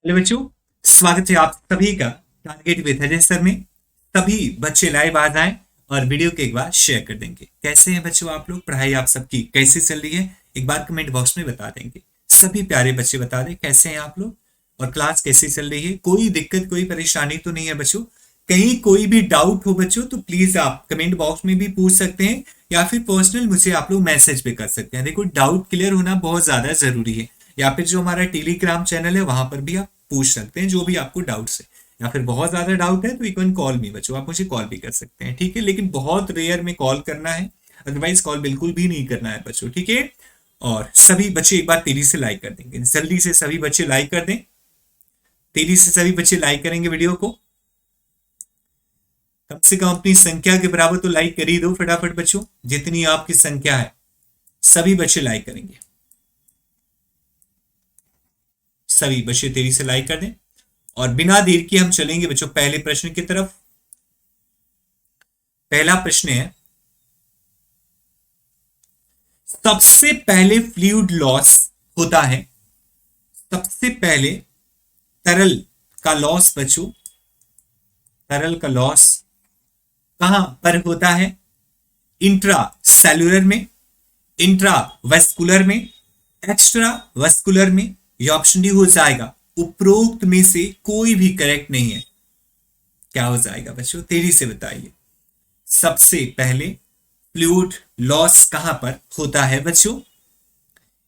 Hello बच्चों, स्वागत है आप सभी का टारगेट विद अजय सर में। सभी बच्चे लाइव आ जाएं और वीडियो को एक बार शेयर कर देंगे। कैसे हैं बच्चों आप लोग? पढ़ाई आप सबकी कैसे चल रही है? एक बार कमेंट बॉक्स में बता देंगे। सभी प्यारे बच्चे बता दें कैसे हैं आप लोग और क्लास कैसे चल रही है। कोई दिक्कत कोई परेशानी तो नहीं है बच्चों? कहीं कोई भी डाउट हो बच्चों तो प्लीज आप कमेंट बॉक्स में भी पूछ सकते हैं या फिर पर्सनल मुझे आप लोग मैसेज भी कर सकते हैं। देखो, डाउट क्लियर होना बहुत ज्यादा जरूरी है। या फिर जो हमारा टेलीग्राम चैनल है वहां पर भी आप पूछ सकते हैं जो भी आपको डाउट्स है। या फिर बहुत ज्यादा डाउट है तो यू कैन कॉल मी बच्चों, आप मुझे कॉल भी कर सकते हैं, ठीक है? लेकिन बहुत रेयर में कॉल करना है, अदरवाइज कॉल बिल्कुल भी नहीं करना है बच्चों, ठीक है? और सभी बच्चे एक बार तेजी से लाइक कर देंगे, जल्दी से सभी बच्चे लाइक कर दें। तेजी से सभी बच्चे लाइक करेंगे वीडियो को। कम से कम अपनी संख्या के बराबर तो लाइक कर ही दो फटाफट बच्चों, जितनी आपकी संख्या है सभी बच्चे लाइक करेंगे। सभी बच्चे तेजी से लाइक कर दें और बिना देर के हम चलेंगे बच्चों पहले प्रश्न की तरफ। पहला प्रश्न है, सबसे पहले फ्लूइड लॉस होता है, सबसे पहले तरल का लॉस बच्चों, तरल का लॉस कहां पर होता है? इंट्रा सेलुलर में, इंट्रा वेस्कुलर में, एक्स्ट्रा वेस्कुलर में। यह ऑप्शन डी हो जाएगा। उपरोक्त में से कोई भी करेक्ट नहीं है। क्या हो जाएगा बच्चों? तेजी से बताइए। सबसे पहले फ्लूइड लॉस कहां पर होता है बच्चों?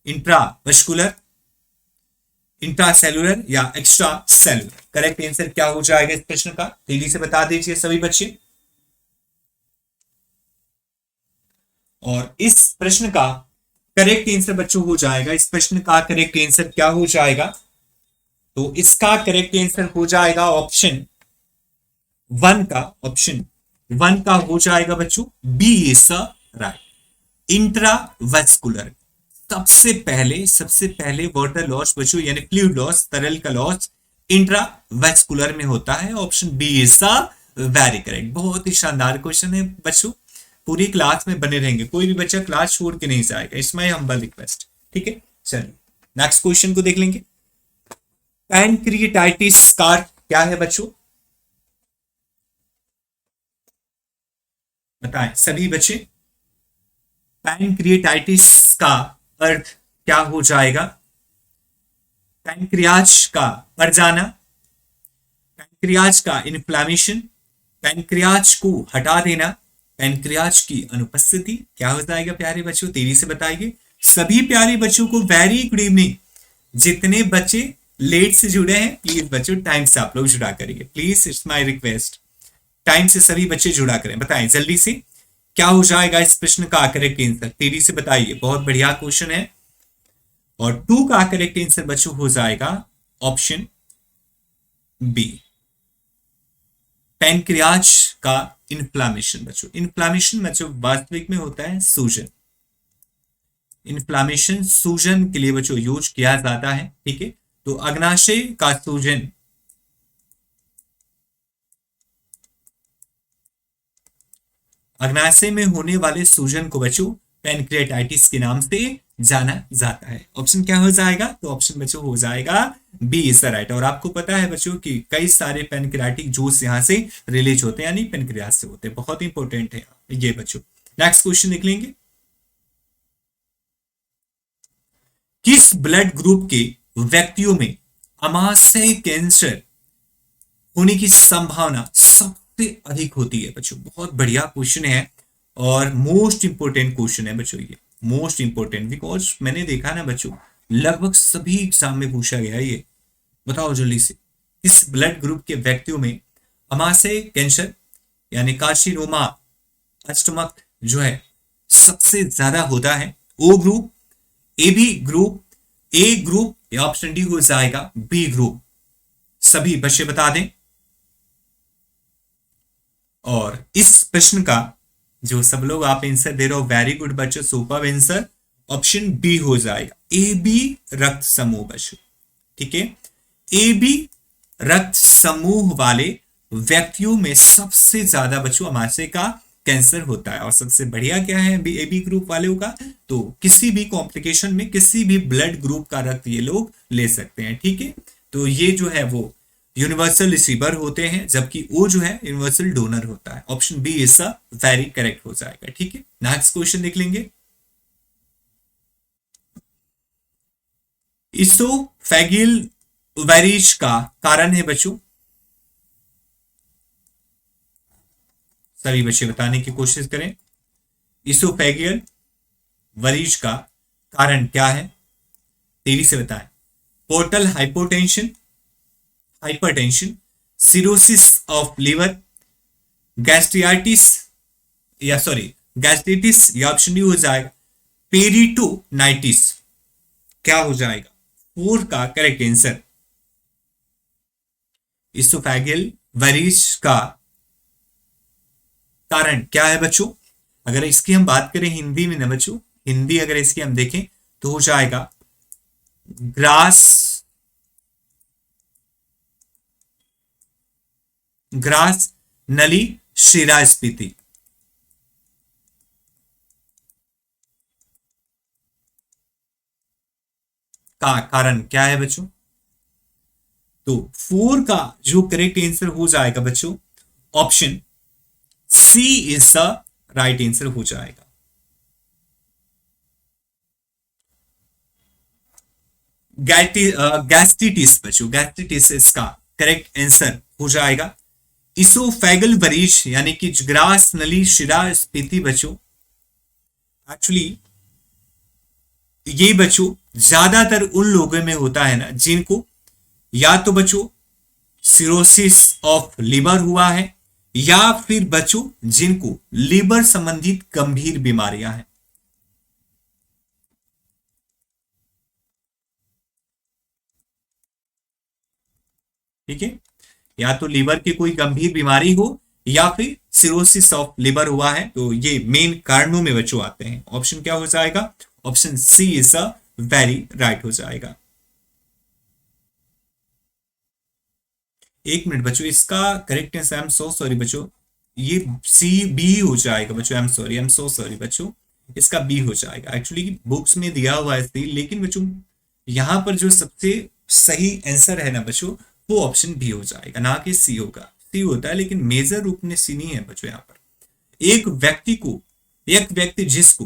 इंट्रावस्कुलर, इंट्रासेलुलर या एक्स्ट्रा सेलुलर? करेक्ट आंसर क्या हो जाएगा इस प्रश्न का? तेजी से बता दीजिए सभी बच्चे। और इस प्रश्न का करेक्ट आंसर बच्चों हो जाएगा, इस प्रश्न का करेक्ट आंसर क्या हो जाएगा? तो इसका करेक्ट आंसर हो जाएगा ऑप्शन वन का, ऑप्शन वन का हो जाएगा बच्चों बी इज राइट। इंट्रावेस्कुलर, सबसे पहले वाटर लॉस बच्चों यानी फ्लूइड लॉस, तरल का लॉस इंट्रावेस्कुलर में होता है। Option B is very correct. बहुत ही शानदार क्वेश्चन है बच्चों, पूरी क्लास में बने रहेंगे, कोई भी बच्चा क्लास छोड़ के नहीं जाएगा, इसमें हम्बल रिक्वेस्ट, ठीक है? चलिए नेक्स्ट क्वेश्चन को देख लेंगे। पैनक्रिएटाइटिस का क्या है बच्चों? बताएं सभी बच्चे। पैनक्रिएटाइटिस का अर्थ क्या हो जाएगा? पैनक्रियाज का मर जाना, पैनक्रियाज का इन्फ्लामेशन, पैनक्रियाज को हटा देना, पैनक्रियाज की अनुपस्थिति। क्या हो जाएगा प्यारे बच्चों? तेजी से बताइए। सभी प्यारे बच्चों को वेरी गुड इवनिंग। जितने बच्चे लेट से जुड़े हैं प्लीज बच्चों टाइम से आप लोग जुड़ा करिए, please it's my request. Time से सभी बच्चे जुड़ा करें। बताएं जल्दी से क्या हो जाएगा इस प्रश्न का करेक्ट आंसर? तेजी से बताइए, बहुत बढ़िया क्वेश्चन है। और टू का करेक्ट आंसर बच्चों हो जाएगा ऑप्शन बी, पैनक्रियाज का इन्फ्लामेशन। बच्चों इन्फ्लामेशन बच्चों वास्तविक में होता है सूजन। इन्फ्लामेशन सूजन के लिए बच्चों यूज किया जाता है, ठीक है? तो अग्नाशय का सूजन, अग्नाशय में होने वाले सूजन को बच्चों पैनक्रिएटाइटिस के नाम से जाना जाता है। ऑप्शन क्या हो जाएगा? तो ऑप्शन बच्चों हो जाएगा बी इज द राइट। और आपको पता है बच्चों कि कई सारे पैनक्रियाटिक जूस यहां से रिलीज होते हैं, यानी पैनक्रियास से होते हैं। बहुत इंपॉर्टेंट है ये बच्चों। नेक्स्ट क्वेश्चन देख लेंगे। किस ब्लड ग्रुप के व्यक्तियों में अमाशय कैंसर होने की संभावना सबसे अधिक होती है बच्चों? बहुत बढ़िया क्वेश्चन है और मोस्ट इंपोर्टेंट क्वेश्चन है बच्चों ये, मोस्ट इंपोर्टेंट। बिकॉज मैंने देखा ना बच्चों, लगभग सभी एग्जाम में पूछा गया है ये। बताओ जल्दी से, इस ब्लड ग्रुप के व्यक्तियों में अमाशय कैंसर यानी कार्सिनोमा स्टमक जो है सबसे ज्यादा होता है? O group, A B group, A group या ऑप्शन डी हो जाएगा बी ग्रुप? सभी बच्चे बता दें। और इस प्रश्न का जो सब लोग आप आंसर दे रहे हो, वेरी गुड बच्चों, सुपर आंसर। ऑप्शन बी हो जाएगा ए बी रक्त समूह बच्चों, ठीक है? ए बी रक्त समूह वाले व्यक्तियों में सबसे ज्यादा बच्चों अमाशय का कैंसर होता है। और सबसे बढ़िया क्या है ए बी ग्रुप वालों का? तो किसी भी कॉम्प्लिकेशन में किसी भी ब्लड ग्रुप का रक्त ये लोग ले सकते हैं, ठीक है? तो ये जो है वो यूनिवर्सल रिसीवर होते हैं, जबकि ओ जो है यूनिवर्सल डोनर होता है। Option B is very correct हो जाएगा। ठीक है, नेक्स्ट क्वेश्चन देख लेंगे। इसोफेगियल वेरिज का कारण है बच्चों, सभी बच्चे बताने की कोशिश करें। इसोफेगियल वेरिज का कारण क्या है, तेजी से बताएं। Portal hypotension, hypertension, cirrhosis of liver, gastritis या सॉरी गैस्ट्रिटिस, या ऑप्शन डी हो जाएगा पेरिटोनाइटिस। क्या हो जाएगा फोर का करेक्ट आंसर। इसोफेगियल वेरिज का कारण क्या है बच्चों, अगर इसकी हम बात करें हिंदी में ना बच्चों, हिंदी अगर इसकी हम देखें तो हो जाएगा ग्रास ग्रास नली शिरास्पीति का कारण क्या है बच्चों। तो फोर का जो करेक्ट आंसर हो जाएगा बच्चों, option C is the right answer हो जाएगा। गैस्ट्रिटिस बच्चों, गैस्ट्रिटिस इसका करेक्ट आंसर हो जाएगा। इसोफेगल वरीश यानी कि ग्रास नली शिरा स्पीति बच्चों, एक्चुअली ये बच्चों ज्यादातर उन लोगों में होता है ना जिनको या तो बच्चों सिरोसिस ऑफ लिवर हुआ है, या फिर बच्चों जिनको लिवर संबंधित गंभीर बीमारियां हैं। ठीक है, या तो लीवर की कोई गंभीर बीमारी हो या फिर सिरोसिस ऑफ लिवर हुआ है, तो ये मेन कारणों में बच्चों आते हैं। ऑप्शन क्या हो जाएगा, option C is a very right हो जाएगा। एक मिनट बच्चों, इसका correct answer, I am so sorry बच्चों, ये सी बी हो जाएगा बच्चों। I am sorry, I am so sorry बच्चों, इसका बी हो जाएगा। एक्चुअली बुक्स में दिया हुआ है सी, लेकिन बच्चों यहां पर जो सबसे सही आंसर है ना बच्चों, वो ऑप्शन बी हो जाएगा, ना कि सी होगा। सी होता है लेकिन मेजर रूप में सी नहीं है बच्चों। यहाँ पर एक व्यक्ति जिसको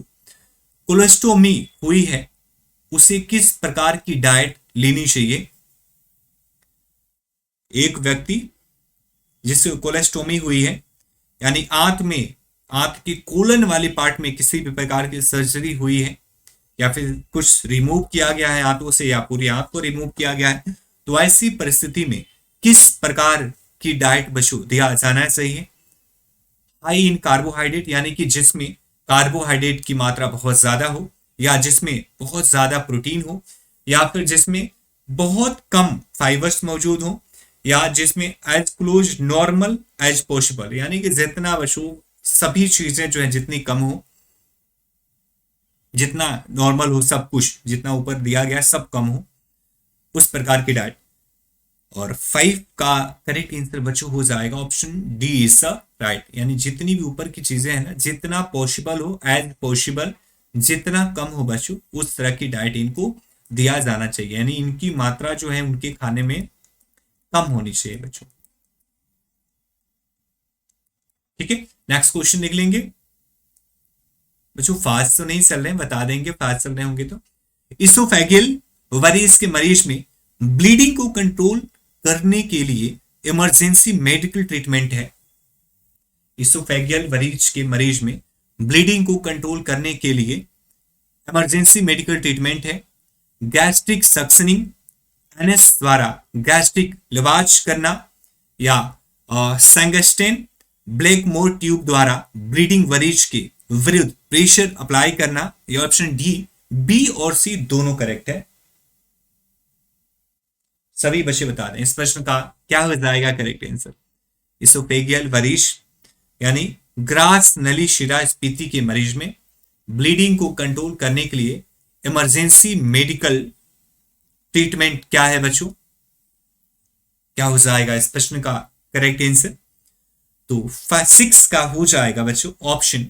कोलेस्टोमी हुई है, उसे किस प्रकार की डाइट लेनी चाहिए। एक व्यक्ति जिससे कोलेस्टोमी हुई है, यानी आंत की कोलन वाले पार्ट में किसी भी प्रकार की सर्जरी हुई है, या फिर कुछ रिमूव किया गया है आंतों से, या पूरी आंत को रिमूव किया गया है, तो ऐसी परिस्थिति में किस प्रकार की डाइट बच्चों दिया जाना चाहिए। हाई इन कार्बोहाइड्रेट, यानी कि जिसमें कार्बोहाइड्रेट की मात्रा बहुत ज्यादा हो, या जिसमें बहुत ज्यादा प्रोटीन हो, या फिर जिसमें बहुत कम फाइबर्स मौजूद हो, या जिसमें as close normal as possible, यानी कि जितना बच्चों सभी चीजें जो है जितनी कम हो, जितना नॉर्मल हो, सब कुछ जितना ऊपर दिया गया सब कम हो, उस प्रकार की डाइट। और 5 का करेक्ट आंसर बच्चों हो जाएगा option D is the right, यानी जितनी भी ऊपर की चीजें हैं ना, जितना पॉसिबल हो, एज पॉसिबल जितना कम हो बच्चों, उस तरह की डाइट इनको दिया जाना चाहिए, यानी इनकी मात्रा जो है उनके खाने में कम होनी चाहिए बच्चों। ठीक है, नेक्स्ट क्वेश्चन देख लेंगे बच्चों। फास्ट तो नहीं चल रहे हैं, बता देंगे फास्ट चल रहे होंगे तो। इसोफेगियल वरीज के मरीज में ब्लीडिंग को कंट्रोल करने के लिए इमरजेंसी मेडिकल ट्रीटमेंट है। इसोफेगियल वरीज के मरीज में ब्लीडिंग को कंट्रोल करने के लिए इमरजेंसी मेडिकल ट्रीटमेंट है गैस्ट्रिक सक्शनिंग, एनएस द्वारा गैस्ट्रिक लिवाज करना, या सेंगस्टेन ब्लैकमोर ट्यूब द्वारा ब्लीडिंग वरीज के विरुद्ध प्रेशर अप्लाई करना। यह ऑप्शन डी, बी और सी दोनों करेक्ट है। सभी बच्चे बता दें इस प्रश्न का क्या हो जाएगा करेक्ट आंसर। इसोफेगियल वरीज यानी ग्रास नली शिरा स्पीति के मरीज में ब्लीडिंग को कंट्रोल करने के लिए इमरजेंसी मेडिकल ट्रीटमेंट क्या है बच्चों, क्या हो जाएगा इस प्रश्न का करेक्ट आंसर। तो 6 का हो जाएगा बच्चों option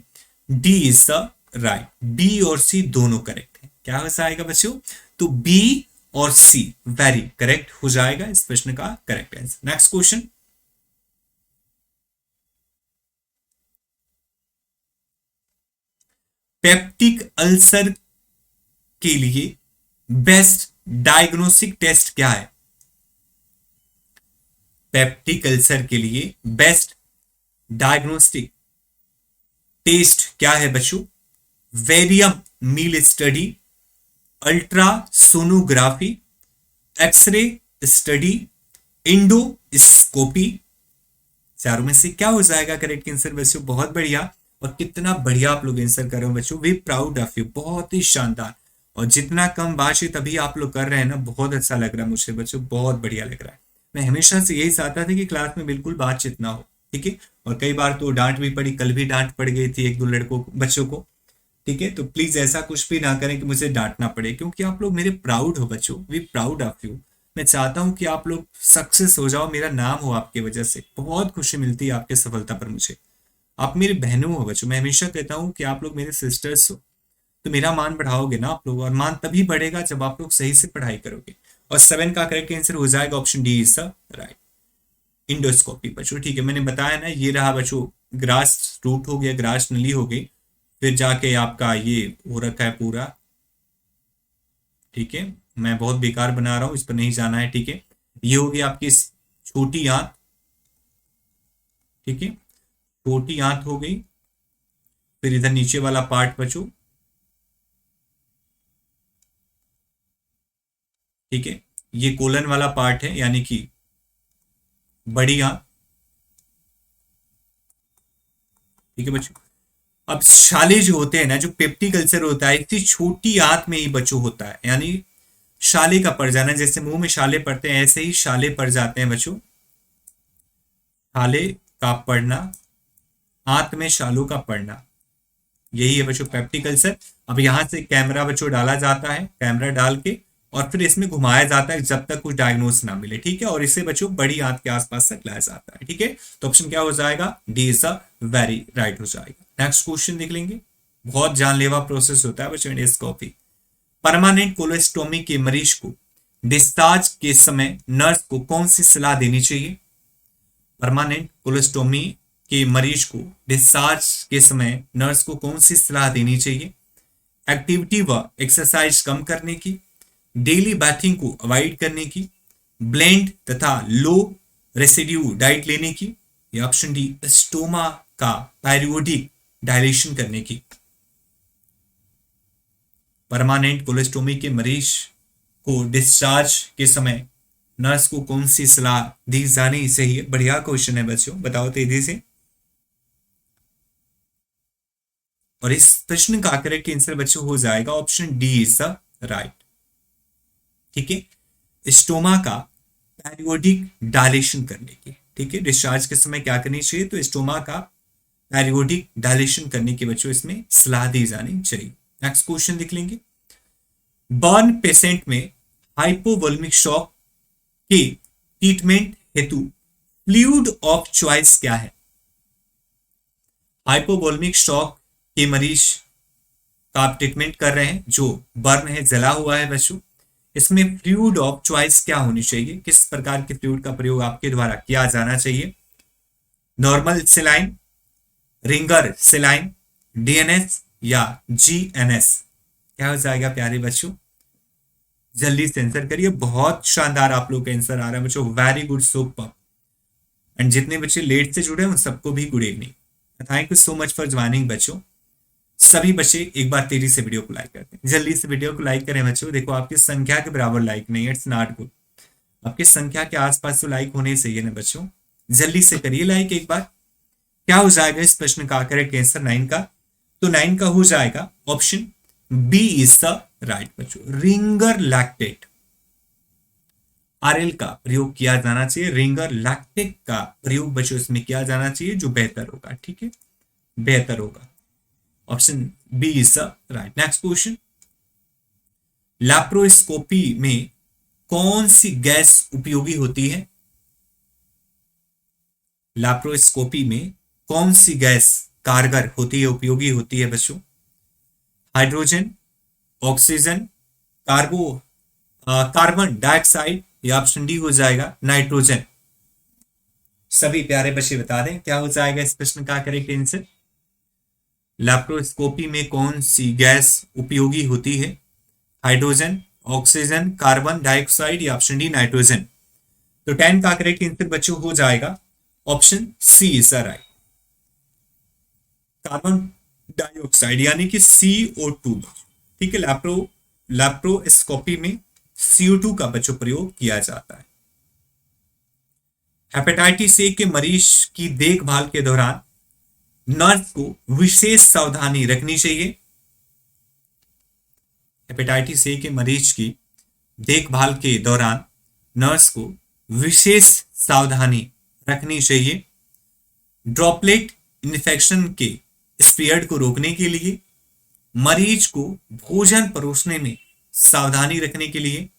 D is the right. B और सी दोनों करेक्ट है। क्या हो जाएगा बच्चों, तो बी और सी वेरी करेक्ट हो जाएगा इस प्रश्न का correct answer. Next question, peptic ulcer के लिए बेस्ट डायग्नोस्टिक टेस्ट क्या है? पेप्टिक अल्सर के लिए बेस्ट डायग्नोस्टिक टेस्ट क्या है बच्चों? Barium meal study, ultra sonography, x ray study, endoscopy. चारों में से क्या हो जाएगा करेक्ट आंसर बच्चों? बहुत बढ़िया, और कितना बढ़िया आप लोग आंसर कर रहे हो बच्चों, वी प्राउड ऑफ यू, बहुत ही शानदार। और जितना कम बातचीत अभी आप लोग कर रहे हैं ना, बहुत अच्छा लग रहा है मुझे बच्चों, बहुत बढ़िया लग रहा है। मैं हमेशा से यही चाहता था कि क्लास में बिल्कुल बातचीत ना हो, ठीक है। और कई बार तो डांट भी पड़ी, कल भी डांट पड़ गई थी एक दो लड़कों बच्चों को, ठीक है। तो प्लीज ऐसा कुछ भी ना करें कि मुझे डांटना पड़े, क्योंकि आप लोग मेरे प्राउड हो बच्चों, वी प्राउड ऑफ यू। मैं चाहता हूं कि आप लोग सक्सेस हो जाओ, मेरा नाम हो आपकी वजह से, बहुत खुशी मिलती है आपके सफलता पर मुझे। आप मेरी बहनों हो बच्चों, मैं हमेशा कहता हूं कि आप लोग मेरे सिस्टर्स हो, तो मेरा मान बढ़ाओगे ना आप लोग, और मान तभी बढ़ेगा जब आप लोग सही से पढ़ाई करोगे। और 7 का करेक्ट आंसर हो जाएगा option D is the right, endoscopy बच्चों, ठीक है। मैंने बताया ना, ये रहा बच्चों, ग्रास रूट हो गया, ग्रास नली हो गई, फिर जाके आपका ये हो रखा है पूरा, ठीक है। मैं बहुत बेकार बना रहा हूं, इस पर नहीं जाना है, ठीक है। ये होगी आपकी छोटी आंत, ठीक है, छोटी आंत हो गई। फिर इधर नीचे वाला पार्ट बच्चों, ठीक है, ये कोलन वाला पार्ट है, यानी कि बड़ी आंत, ठीक है बच्चों। अब शाले जो होते हैं ना, जो पेप्टिक अल्सर होता है इतनी छोटी आंत में ही बच्चों होता है, यानी शाले का पड़ जाना, जैसे मुंह में शाले पड़ते हैं ऐसे ही शाले पड़ जाते हैं बच्चों, शाले का पड़ना, आंत में शालों का पड़ना, यही है बच्चों पेप्टिक अल्सर। अब यहां से कैमरा बच्चों डाला जाता है, कैमरा डाल के और फिर इसमें घुमाया जाता है जब तक कुछ डायग्नोस ना मिले, ठीक है। और इसे बच्चों बड़ी आंत के आसपास तक लाया जाता है, ठीक है। तो ऑप्शन क्या हो जाएगा? D is the very right हो जाएगा। नेक्स्ट क्वेश्चन देख लेंगे, बहुत जानलेवा प्रोसेस होता है बच्चों एंडोस्कोपी। परमानेंट कोलोस्टोमी के मरीज को डिस्चार्ज के समय नर्स को कौन सी सलाह देनी चाहिए? परमानेंट कोलोस्टोमी के मरीज को डिस्चार्ज के समय नर्स को कौन सी सलाह देनी चाहिए? एक्टिविटी व एक्सरसाइज कम करने की, डेली बाथिंग को अवॉइड करने की, ब्लेंड तथा लो रेसिड्यू डाइट लेने की, या ऑप्शन डी स्टोमा का पेरियोडिक डायलेशन करने की। परमानेंट कोलोस्टोमी के मरीज को डिस्चार्ज के समय नर्स को कौन सी सलाह दी जानी चाहिए? बढ़िया क्वेश्चन है बच्चों, बताओ तेजी से। और इस प्रश्न का करेक्ट आंसर बच्चों हो जाएगा option D is the right, ठीक है। स्टोमा का पेरियोडिक डायलेशन करने की, ठीक है। डिस्चार्ज के समय क्या करनी चाहिए? तो स्टोमा का पेरियोडिक डायलेशन करने की बच्चों इसमें सलाह दी जानी चाहिए। नेक्स्ट क्वेश्चन देख लेंगे, बर्न पेशेंट में हाइपोवोल्मिक शॉक के ट्रीटमेंट हेतु फ्लूइड ऑफ चॉइस क्या है? हाइपोवोल्मिक शॉक के मरीज का आप ट्रीटमेंट कर रहे हैं, जो बर्न है, जला हुआ है बच्चों, इसमें फ्लूइड ऑफ चॉइस क्या होनी चाहिए? किस प्रकार के फ्लूइड का प्रयोग आपके द्वारा किया जाना चाहिए? Normal saline, Ringer saline, DNS या जीएनएस? क्या हो जाएगा प्यारे बच्चों? जल्दी से आंसर करिए, बहुत शानदार आप लोग का आंसर आ रहा है बच्चों, वेरी गुड, सुपर। एंड जितने बच्चे लेट से जुड़े हैं उन सबको भी good evening, thank you so much for joining बच्चों। सभी बच्चे एक बार तेजी से वीडियो को लाइक करते हैं, जल्दी से वीडियो को लाइक करें बच्चों। देखो आपकी संख्या के बराबर लाइक नहीं है, इट्स नॉट गुड। आपकी संख्या के आसपास तो लाइक होने चाहिए ना बच्चों, जल्दी से करिए लाइक एक बार। क्या हो जाएगा इस प्रश्न का करेक्ट आंसर 9 का? तो 9 का हो जाएगा option B is the right बच्चों, रिंगर लैक्टेट, आरएल का प्रयोग किया जाना चाहिए, रिंगर लैक्टेट का प्रयोग बच्चों इसमें किया जाना चाहिए, जो बेहतर होगा, ठीक है, बेहतर होगा। Option B is the right. Next question, laparoscopy में कौन सी गैस उपयोगी होती है? लैप्रोस्कोपी में कौन सी गैस कारगर होती है, उपयोगी होती है बच्चों? हाइड्रोजन, ऑक्सीजन, कार्बो कार्बन डाइऑक्साइड, या ऑप्शन डी हो जाएगा नाइट्रोजन। सभी प्यारे बच्चे बता दें क्या हो जाएगा इस प्रश्न का करेक्ट आंसर। लैप्रोस्कोपी में कौन सी गैस उपयोगी होती है? हाइड्रोजन, ऑक्सीजन, कार्बन डाइऑक्साइड, या ऑप्शन डी नाइट्रोजन। तो 10 का करेक्ट आंसर बच्चों हो जाएगा option C is the right, carbon dioxide यानी कि CO2। ठीक है, लैप्रोस्कोपी में CO2 का बच्चों प्रयोग किया जाता है। हेपेटाइटिस ए के मरीज की देखभाल के दौरान नर्स को विशेष सावधानी रखनी चाहिए। हेपेटाइटिस ए के मरीज की देखभाल के दौरान नर्स को विशेष सावधानी रखनी चाहिए। ड्रॉपलेट इन्फेक्शन के स्प्रेड को रोकने के लिए, मरीज को भोजन परोसने में सावधानी रखने के लिए,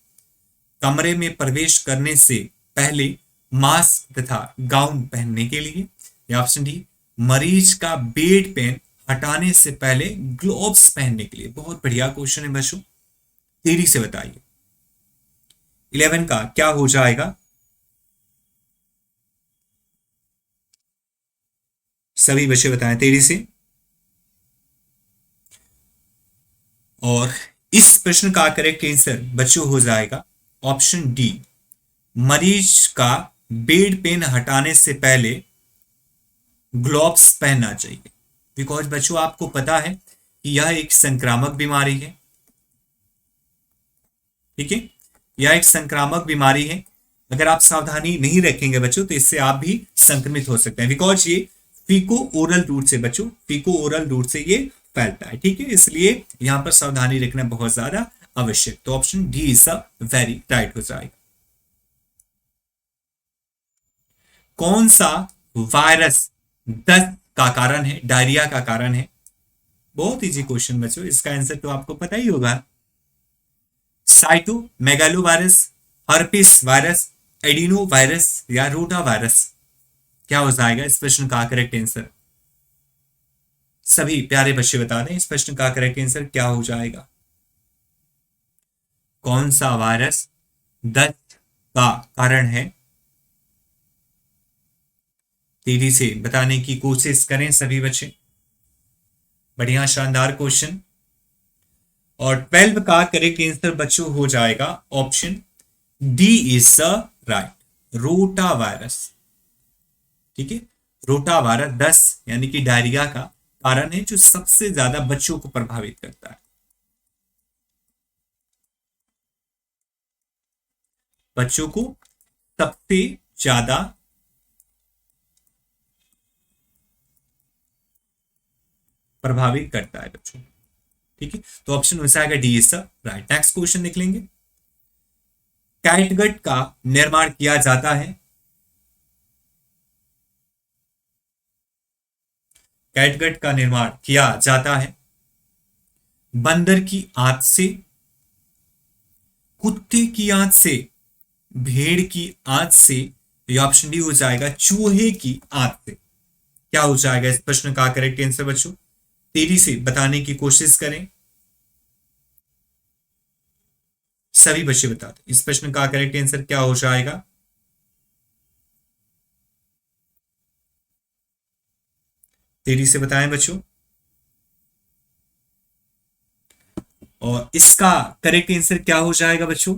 कमरे में प्रवेश करने से पहले मास्क तथा गाउन पहनने के लिए, या ऑप्शन डी मरीज का बेड पेन हटाने से पहले ग्लोव्स पहनने के लिए। बहुत बढ़िया क्वेश्चन है बच्चों, तेजी से बताइए 11 का क्या हो जाएगा। सभी बच्चे बताएं तेजी से। और इस प्रश्न का करेक्ट आंसर बच्चों हो जाएगा ऑप्शन डी, मरीज का बेड पेन हटाने से पहले ग्लोव्स पहनना चाहिए। बिकॉज बच्चों आपको पता है कि यह एक संक्रामक बीमारी है। ठीक है, यह एक संक्रामक बीमारी है। अगर आप सावधानी नहीं रखेंगे बच्चों तो इससे आप भी संक्रमित हो सकते हैं। बिकॉज ये फीको ओरल रूट से बच्चों, फीको ओरल रूट से ये फैलता है। ठीक है, इसलिए यहां पर सावधानी रखना बहुत ज्यादा आवश्यक। तो option D is a very right हो जाएगा। कौन सा वायरस दस्त का कारण है, डायरिया का कारण है? बहुत इजी क्वेश्चन बच्चों, इसका आंसर तो आपको पता ही होगा। Cytomegalovirus, herpes virus, adenovirus, या रोटा वायरस। क्या हो जाएगा इस प्रश्न का करेक्ट आंसर? सभी प्यारे बच्चे बता दें इस प्रश्न का करेक्ट आंसर क्या हो जाएगा। कौन सा वायरस दस्त का कारण है? तेजी से बताने की कोशिश करें सभी बच्चे। बढ़िया शानदार क्वेश्चन। और 12 का करेक्ट आंसर बच्चों हो जाएगा option D is the right, rota virus. ठीक है, रोटा वायरस दस्त यानी कि डायरिया का कारण है जो सबसे ज्यादा बच्चों को प्रभावित करता है। बच्चों को सबसे ज्यादा प्रभावित करता है बच्चों। ठीक है, तो ऑप्शन हो जाएगा D is the right. Next question देख लेंगे। कैटगट का निर्माण किया जाता है। कैटगट का निर्माण किया जाता है बंदर की आंत से, कुत्ते की आंत से, भेड़ की आंत से, या ऑप्शन डी हो जाएगा चूहे की आंत से। क्या हो जाएगा इस प्रश्न का करेक्ट आंसर बच्चों? तेजी से बताने की कोशिश करें। सभी बच्चे बताते इस प्रश्न का करेक्ट आंसर क्या हो जाएगा। तेजी से बताएं बच्चों। और इसका करेक्ट आंसर क्या हो जाएगा बच्चों?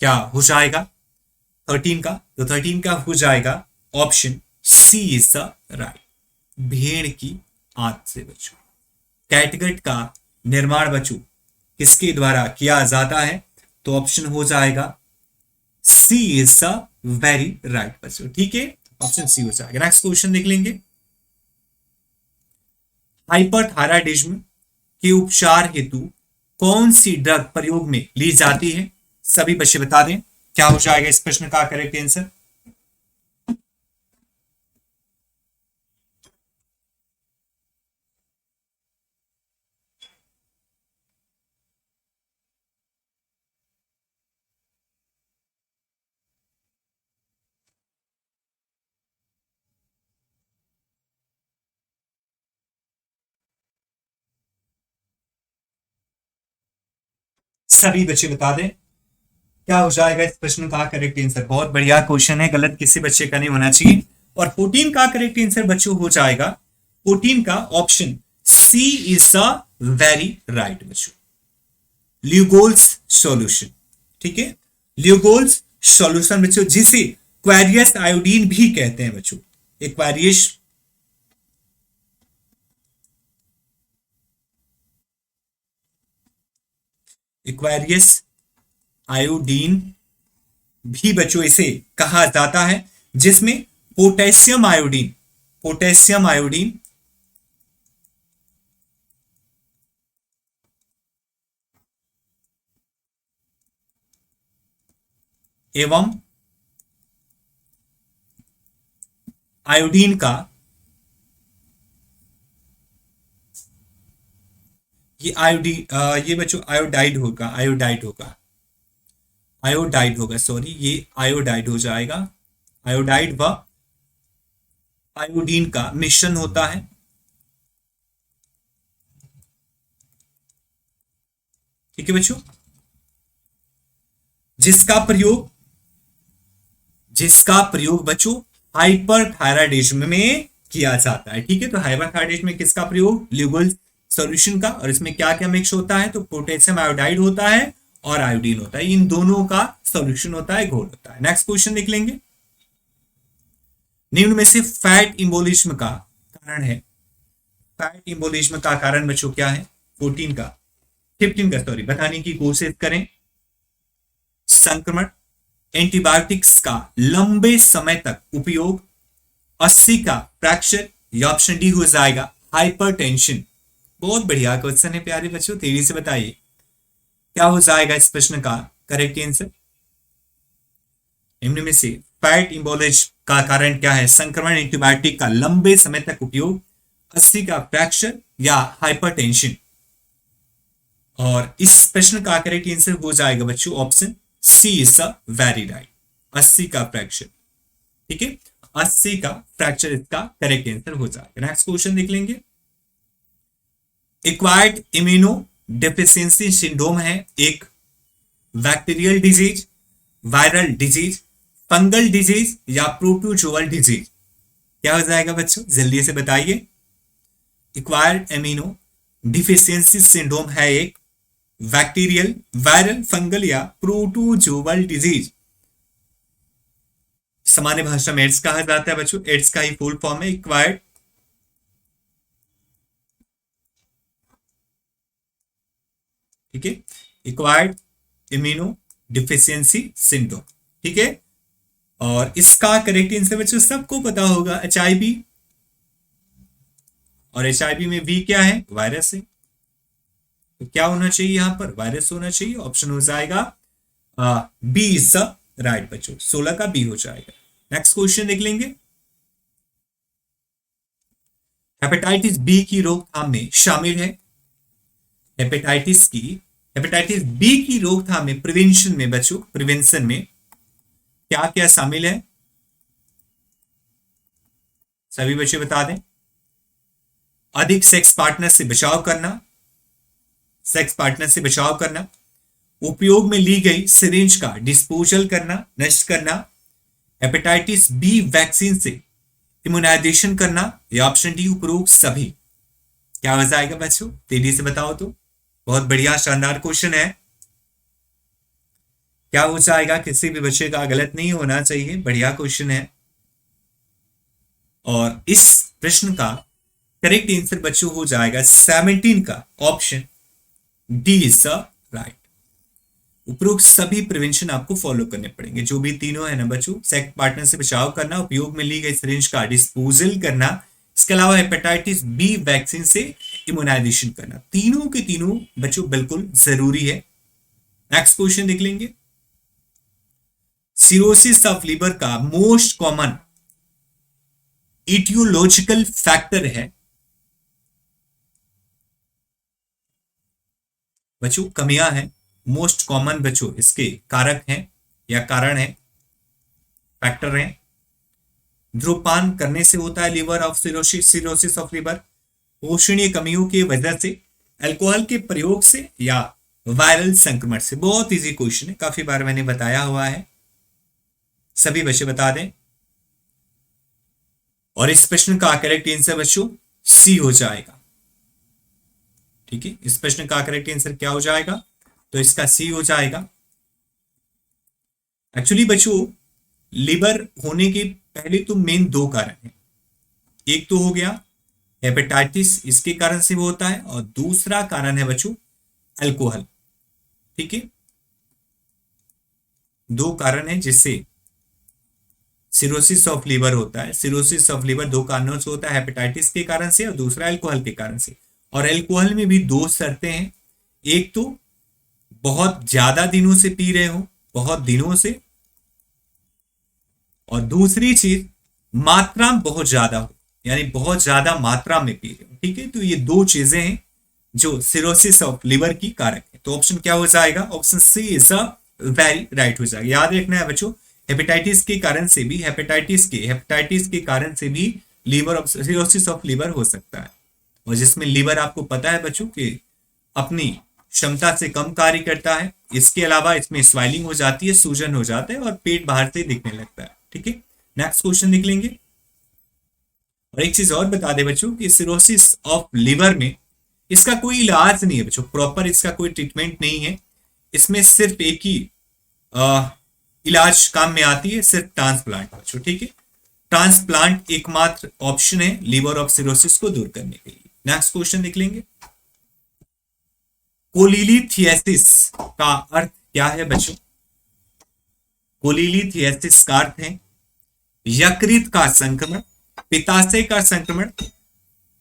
क्या हो जाएगा 13 का? तो 13 का हो जाएगा option C is the right, भेड़ की आंत से बच्चों। कैटगट का निर्माण बच्चों किसके द्वारा किया जाता है? तो ऑप्शन हो जाएगा सी इज द वेरी राइट बच्चों। ठीक है, ऑप्शन सी हो जाएगा। नेक्स्ट क्वेश्चन देख लेंगे। हाइपरथायराइडिज्म के उपचार हेतु कौन सी ड्रग प्रयोग में ली जाती है? सभी बच्चे बता दें क्या हो जाएगा इस प्रश्न का करेक्ट आंसर। सभी बच्चे बता दें क्या हो जाएगा इस प्रश्न का करेक्ट आंसर। बहुत बढ़िया क्वेश्चन है, गलत किसी बच्चे का नहीं होना चाहिए। और 14 का करेक्ट आंसर बच्चों हो जाएगा 14 का option C is the very right बच्चों, ल्यूगोल्स सॉल्यूशन। ठीक है, ल्यूगोल्स सॉल्यूशन बच्चों, जिसे क्वेरियस आयोडीन भी कहते हैं बच्चों। एक्वेरियस एक्वेरियस आयोडीन भी बच्चों इसे कहा जाता है, जिसमें पोटेशियम आयोडीन, पोटेशियम आयोडीन एवं आयोडीन का, ये ये बच्चों आयोडाइड होगा, आयोडाइड होगा, आयोडाइड होगा, सॉरी ये आयोडाइड हो जाएगा। आयोडाइड व आयोडीन का मिश्रण होता है। ठीक है बच्चों, जिसका प्रयोग बच्चों हाइपरथायराइडिज्म में किया जाता है। ठीक है, तो हाइपरथायराइडिज्म में किसका प्रयोग, ल्यूगोल सॉल्यूशन का। और इसमें क्या क्या मिक्स होता है, तो पोटेशियम आयोडाइड होता है और आयोडीन होता है, इन दोनों का सॉल्यूशन होता है, घोल होता है। नेक्स्ट क्वेश्चन देख लेंगे, निम्न में से फैट इंबोलिज्म का कारण है, फैट इंबोलिज्म का कारण बच्चों क्या है, 15 का सॉरी बताने की कोशिश करें। संक्रमण, एंटीबायोटिक्स का लंबे समय तक उपयोग, 80 का फ्रैक्चर, या ऑप्शन डी हो जाएगा हाइपरटेंशन। बहुत बढ़िया क्वेश्चन है प्यारे बच्चों, तेजी से बताइए क्या हो जाएगा इस प्रश्न का करेक्ट आंसर। निम्न में से फैट इंबोलिज्म का कारण क्या है, संक्रमण, एंटीबायोटिक का लंबे समय तक उपयोग, 80 का फ्रैक्चर, या हाइपरटेंशन। और इस प्रश्न का करेक्ट आंसर हो जाएगा बच्चों option C is the very right, 80 का फ्रैक्चर। ठीक है, 80 का फ्रैक्चर इसका करेक्ट आंसर हो जाएगा। नेक्स्ट क्वेश्चन देख लेंगे, एक्वायर्ड इम्यूनो डेफिशिएंसी सिंड्रोम है एक bacterial disease, viral disease, fungal disease, या प्रोटोजोअल डिजीज। क्या हो जाएगा बच्चों, जल्दी से बताइए। एक्वायर्ड इम्यूनो डिफिशियंसी सिंड्रोम है एक बैक्टीरियल, वायरल, फंगल, या प्रोटोजोअल डिजीज। सामान्य भाषा में एड्स कहा जाता है बच्चों, एड्स का ही फुल फॉर्म है एक्वायर्ड ठीक है, एक्वायर्ड इम्यूनो डिफिशियंसी सिंड्रोम। ठीक है, और इसका करेक्ट आंसर बच्चों सबको पता होगा एचआईवी, और एचआईवी में बी क्या है, वायरस है। तो क्या होना चाहिए यहां पर, वायरस होना चाहिए। ऑप्शन हो जाएगा बी इज द राइट बच्चों, 16 का बी हो जाएगा। नेक्स्ट क्वेश्चन देख लेंगे, हेपेटाइटिस बी की रोकथाम में शामिल है, हेपेटाइटिस बी की रोकथाम में, प्रिवेंशन में बच्चों, प्रिवेंशन में क्या क्या शामिल है, सभी बच्चे बता दें। अधिक सेक्स पार्टनर से बचाव करना, सेक्स पार्टनर से बचाव करना, उपयोग में ली गई सिरिंज का डिस्पोजल करना, नष्ट करना, हेपेटाइटिस बी वैक्सीन से इम्यूनाइजेशन करना, या ऑप्शन डी उपरोक्त सभी। क्या हो जाएगा बच्चों, तेजी से बताओ तो। बहुत बढ़िया शानदार क्वेश्चन है, क्या हो जाएगा, किसी भी बच्चे का गलत नहीं होना चाहिए, बढ़िया क्वेश्चन है। और इस प्रश्न का करेक्ट आंसर बच्चों हो जाएगा 17 का option D is the right. उपरोक्त सभी प्रिवेंशन आपको फॉलो करने पड़ेंगे, जो भी तीनों है ना बच्चों, सेक्स पार्टनर से बचाव करना, उपयोग में ली गई सिरिंज का डिस्पोजल करना, इसके अलावा हेपेटाइटिस बी वैक्सीन से इम्यूनाइजेशन करना, तीनों के तीनों बच्चों बिल्कुल जरूरी है। नेक्स्ट क्वेश्चन देख लेंगे, सिरोसिस ऑफ लीवर का मोस्ट कॉमन इटियोलॉजिकल फैक्टर है बच्चों, कमियां हैं, मोस्ट कॉमन बच्चों इसके कारक हैं या कारण है, फैक्टर हैं। धूम्रपान करने से होता है liver of cirrhosis of liver, पोषणीय कमियों की वजह से, अल्कोहल के प्रयोग से, या वायरल संक्रमण से। बहुत इजी क्वेश्चन है, काफी बार मैंने बताया हुआ है, सभी बच्चे बता दें। और इस प्रश्न का करेक्ट आंसर बच्चों सी हो जाएगा। ठीक है, इस प्रश्न का करेक्ट आंसर क्या हो जाएगा? तो इसका सी हो जाएगा। एक्चुअली बच्चों लिवर होने के पहले तो मेन दो कारण है। एक तो हो गया हेपेटाइटिस, इसके कारण से वो होता है, और दूसरा कारण है बच्चों अल्कोहल। ठीक है, दो कारण है जिससे सिरोसिस ऑफ लिवर होता है। सिरोसिस ऑफ लिवर दो कारणों से होता है, हेपेटाइटिस के कारण से और दूसरा अल्कोहल के कारण से। और अल्कोहल में भी दो शर्तें हैं, एक तो बहुत ज्यादा दिनों से पी रहे हो, बहुत दिनों से, और दूसरी चीज मात्रा बहुत ज्यादा हो, यानी बहुत ज्यादा मात्रा में पी रहे हो। ठीक है, तो ये दो चीजें हैं जो सिरोसिस ऑफ लिवर की कारक है। तो ऑप्शन क्या हो जाएगा? Option C is a very right हो जाएगा। याद रखना है बच्चों, हेपेटाइटिस के कारण से भी, हेपेटाइटिस के कारण से भी liver of cirrhosis of liver हो सकता है। और जिसमें लीवर आपको पता है बच्चों कि अपनी क्षमता से कम कार्य करता है। इसके अलावा इसमें स्वेलिंग हो जाती है, सूजन हो जाता है, और पेट बाहर से दिखने लगता है। ठीक है, नेक्स्ट क्वेश्चन देख लेंगे। और एक चीज और बता दे बच्चों कि सिरोसिस ऑफ लिवर में इसका कोई इलाज नहीं है बच्चों, प्रॉपर इसका कोई ट्रीटमेंट नहीं है। इसमें सिर्फ एक ही इलाज काम में आती है, सिर्फ ट्रांसप्लांट बच्चों। ठीक है, ट्रांसप्लांट एकमात्र ऑप्शन है लीवर ऑफ सिरोसिस को दूर करने के लिए। नेक्स्ट क्वेश्चन देख लेंगे। कोलिलिथियासिस का अर्थ क्या है बच्चों? कोलिलिथियासिस का अर्थ है यकृत का संक्रमण, पित्ताशय का संक्रमण,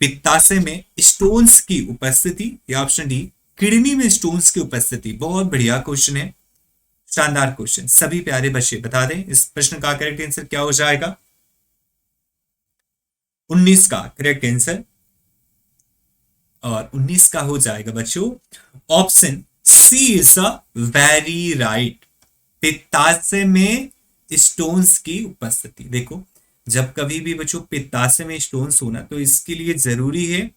पित्ताशय में स्टोन्स की उपस्थिति, या ऑप्शन डी किडनी में स्टोन्स की उपस्थिति। बहुत बढ़िया क्वेश्चन है, शानदार क्वेश्चन, सभी प्यारे बच्चे बता दें इस प्रश्न का करेक्ट आंसर क्या हो जाएगा? 19 का करेक्ट आंसर, और 19 का हो जाएगा बच्चों option C is a very right, पित्ताशय में स्टोन्स की उपस्थिति। देखो जब कभी भी बच्चों पित्ताशय में स्टोन्स होना, तो इसके लिए जरूरी है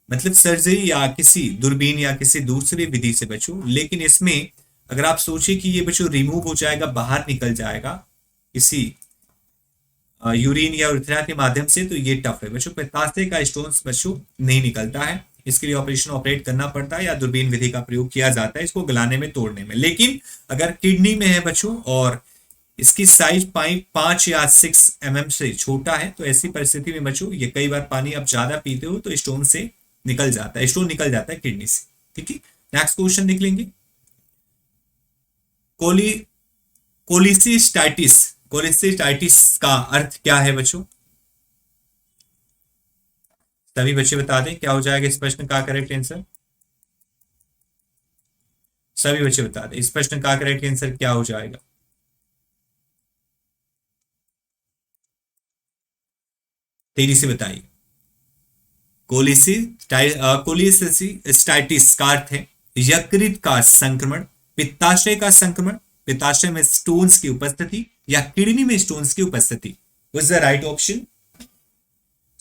मतलब सर्जरी या किसी दूरबीन या किसी दूसरी विधि से बच्चों। लेकिन इसमें अगर आप सोचिए कि ये बच्चों रिमूव हो जाएगा, बाहर निकल जाएगा किसी यूरिन या यूरिथ्रा के माध्यम से, तो ये टफ है बच्चों। पित्ताशय का स्टोन्स बच्चों नहीं निकलता है, इसके लिए ऑपरेशन ऑपरेट करना पड़ता है या दूरबीन विधि का प्रयोग किया जाता है इसको गलाने में, तोड़ने में। लेकिन अगर किडनी में है बच्चों और इसकी साइज 5 या 6 mm से छोटा है, तो ऐसी परिस्थिति में बच्चों ये कई बार पानी आप ज्यादा पीते हो तो स्टोन से निकल जाता है, स्टोन निकल जाता है किडनी से। ठीक है, नेक्स्ट क्वेश्चन देख लेंगे। कोलिसिस्टाइटिस, कोलिसिस्टाइटिस का अर्थ क्या है बच्चों? सभी बच्चे बता दें क्या हो जाएगा इस प्रश्न का करेक्ट आंसर? सभी बच्चे बता दें इस प्रश्न का करेक्ट आंसर क्या हो जाएगा? तेजी से बताइए। कोलिसिस्टाइटिस का अर्थ है यकृत का संक्रमण, पित्ताशय का संक्रमण, पित्ताशय में स्टोन्स की उपस्थिति, या किडनी में स्टोन्स की उपस्थिति। What is the right option?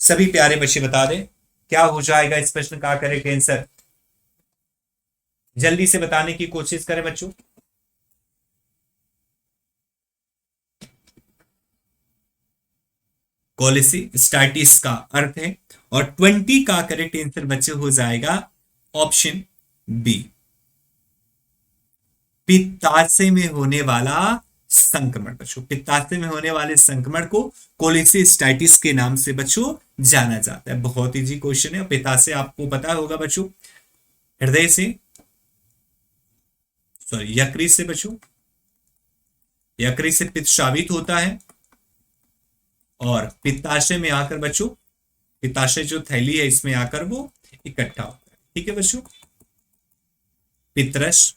सभी प्यारे बच्चे बता दें क्या हो जाएगा इस प्रश्न का करेक्ट आंसर? जल्दी से बताने की कोशिश करें बच्चों। कोलिसिस्टाइटिस का अर्थ है, और 20 का करेक्ट आंसर बच्चे हो जाएगा ऑप्शन बी, पित्ताशय में होने वाला संक्रमण। बच्चों पित्ताशय में होने वाले संक्रमण को कोलिसिस्टाइटिस के नाम से बच्चों जाना जाता है। बहुत इजी क्वेश्चन है। पित्ताशय आपको पता होगा बच्चों हृदय से, सॉरी यकृत से बच्चों, यकृत से पित्त स्रावित होता है और पित्ताशय में आकर बच्चों, पित्ताशय जो थैली है इसमें आकर वो इकट्ठा होता है। ठीक है बच्चों, पित्तरस।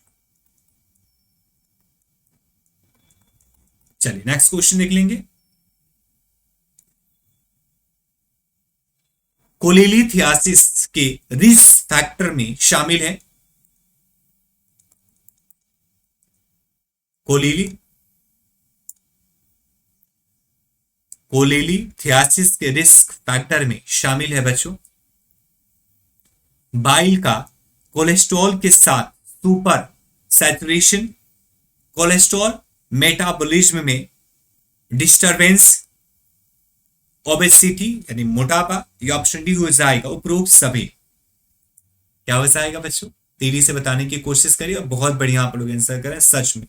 चलिए नेक्स्ट क्वेश्चन देख लेंगे। कोलिलिथियासिस के रिस्क फैक्टर में शामिल है कोलिलिथियासिस के रिस्क फैक्टर में शामिल है बच्चों बाइल का कोलेस्ट्रॉल के साथ सुपर सैचुरेशन, कोलेस्ट्रॉल, मेटाबॉलिज्म में डिस्टरबेंस, ओबेसिटी यानी मोटापा। ये ऑप्शन डी हो जाएगा उपरोक्त सभी। क्या हो जाएगा बच्चों? तेजी से बताने की कोशिश करिए और बहुत बढ़िया आप लोग आंसर करें। सच में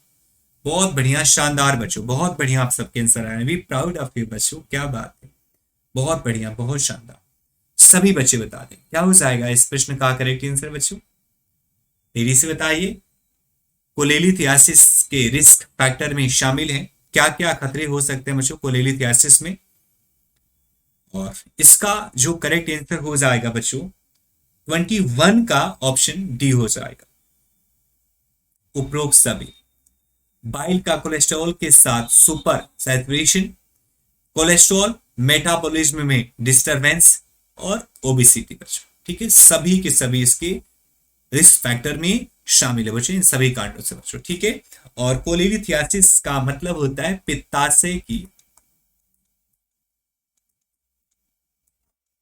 बहुत बढ़िया, शानदार बच्चों, बहुत बढ़िया आप सबके आंसर आए। वी प्राउड ऑफ यू बच्चों, क्या बात है, बहुत बढ़िया, बहुत शानदार। सभी बच्चे बता दें क्या हो जाएगा इस प्रश्न का करेक्ट आंसर बच्चों, तेजी से बताइए। कोलेलिथियासिस के रिस्क फैक्टर में शामिल हैं क्या क्या खतरे हो सकते हैं बच्चों कोलेलिथियासिस में? और इसका जो करेक्ट आंसर हो जाएगा बच्चों 21 का ऑप्शन डी हो जाएगा। उपरोक्त सभी बाइल का कोलेस्ट्रॉल के साथ सुपर सैचुरेशन, कोलेस्ट्रॉल, मेटाबॉलिज्म में डिस्टरबेंस और ओबेसिटी बच्चों, ठीक है, सभी के सभी इसके रिस्क फैक्टर में शामिल है बच्चों, इन सभी कारणों से बच्चों, ठीक है। और कोलेलिथियासिस का मतलब होता है पित्ताशय की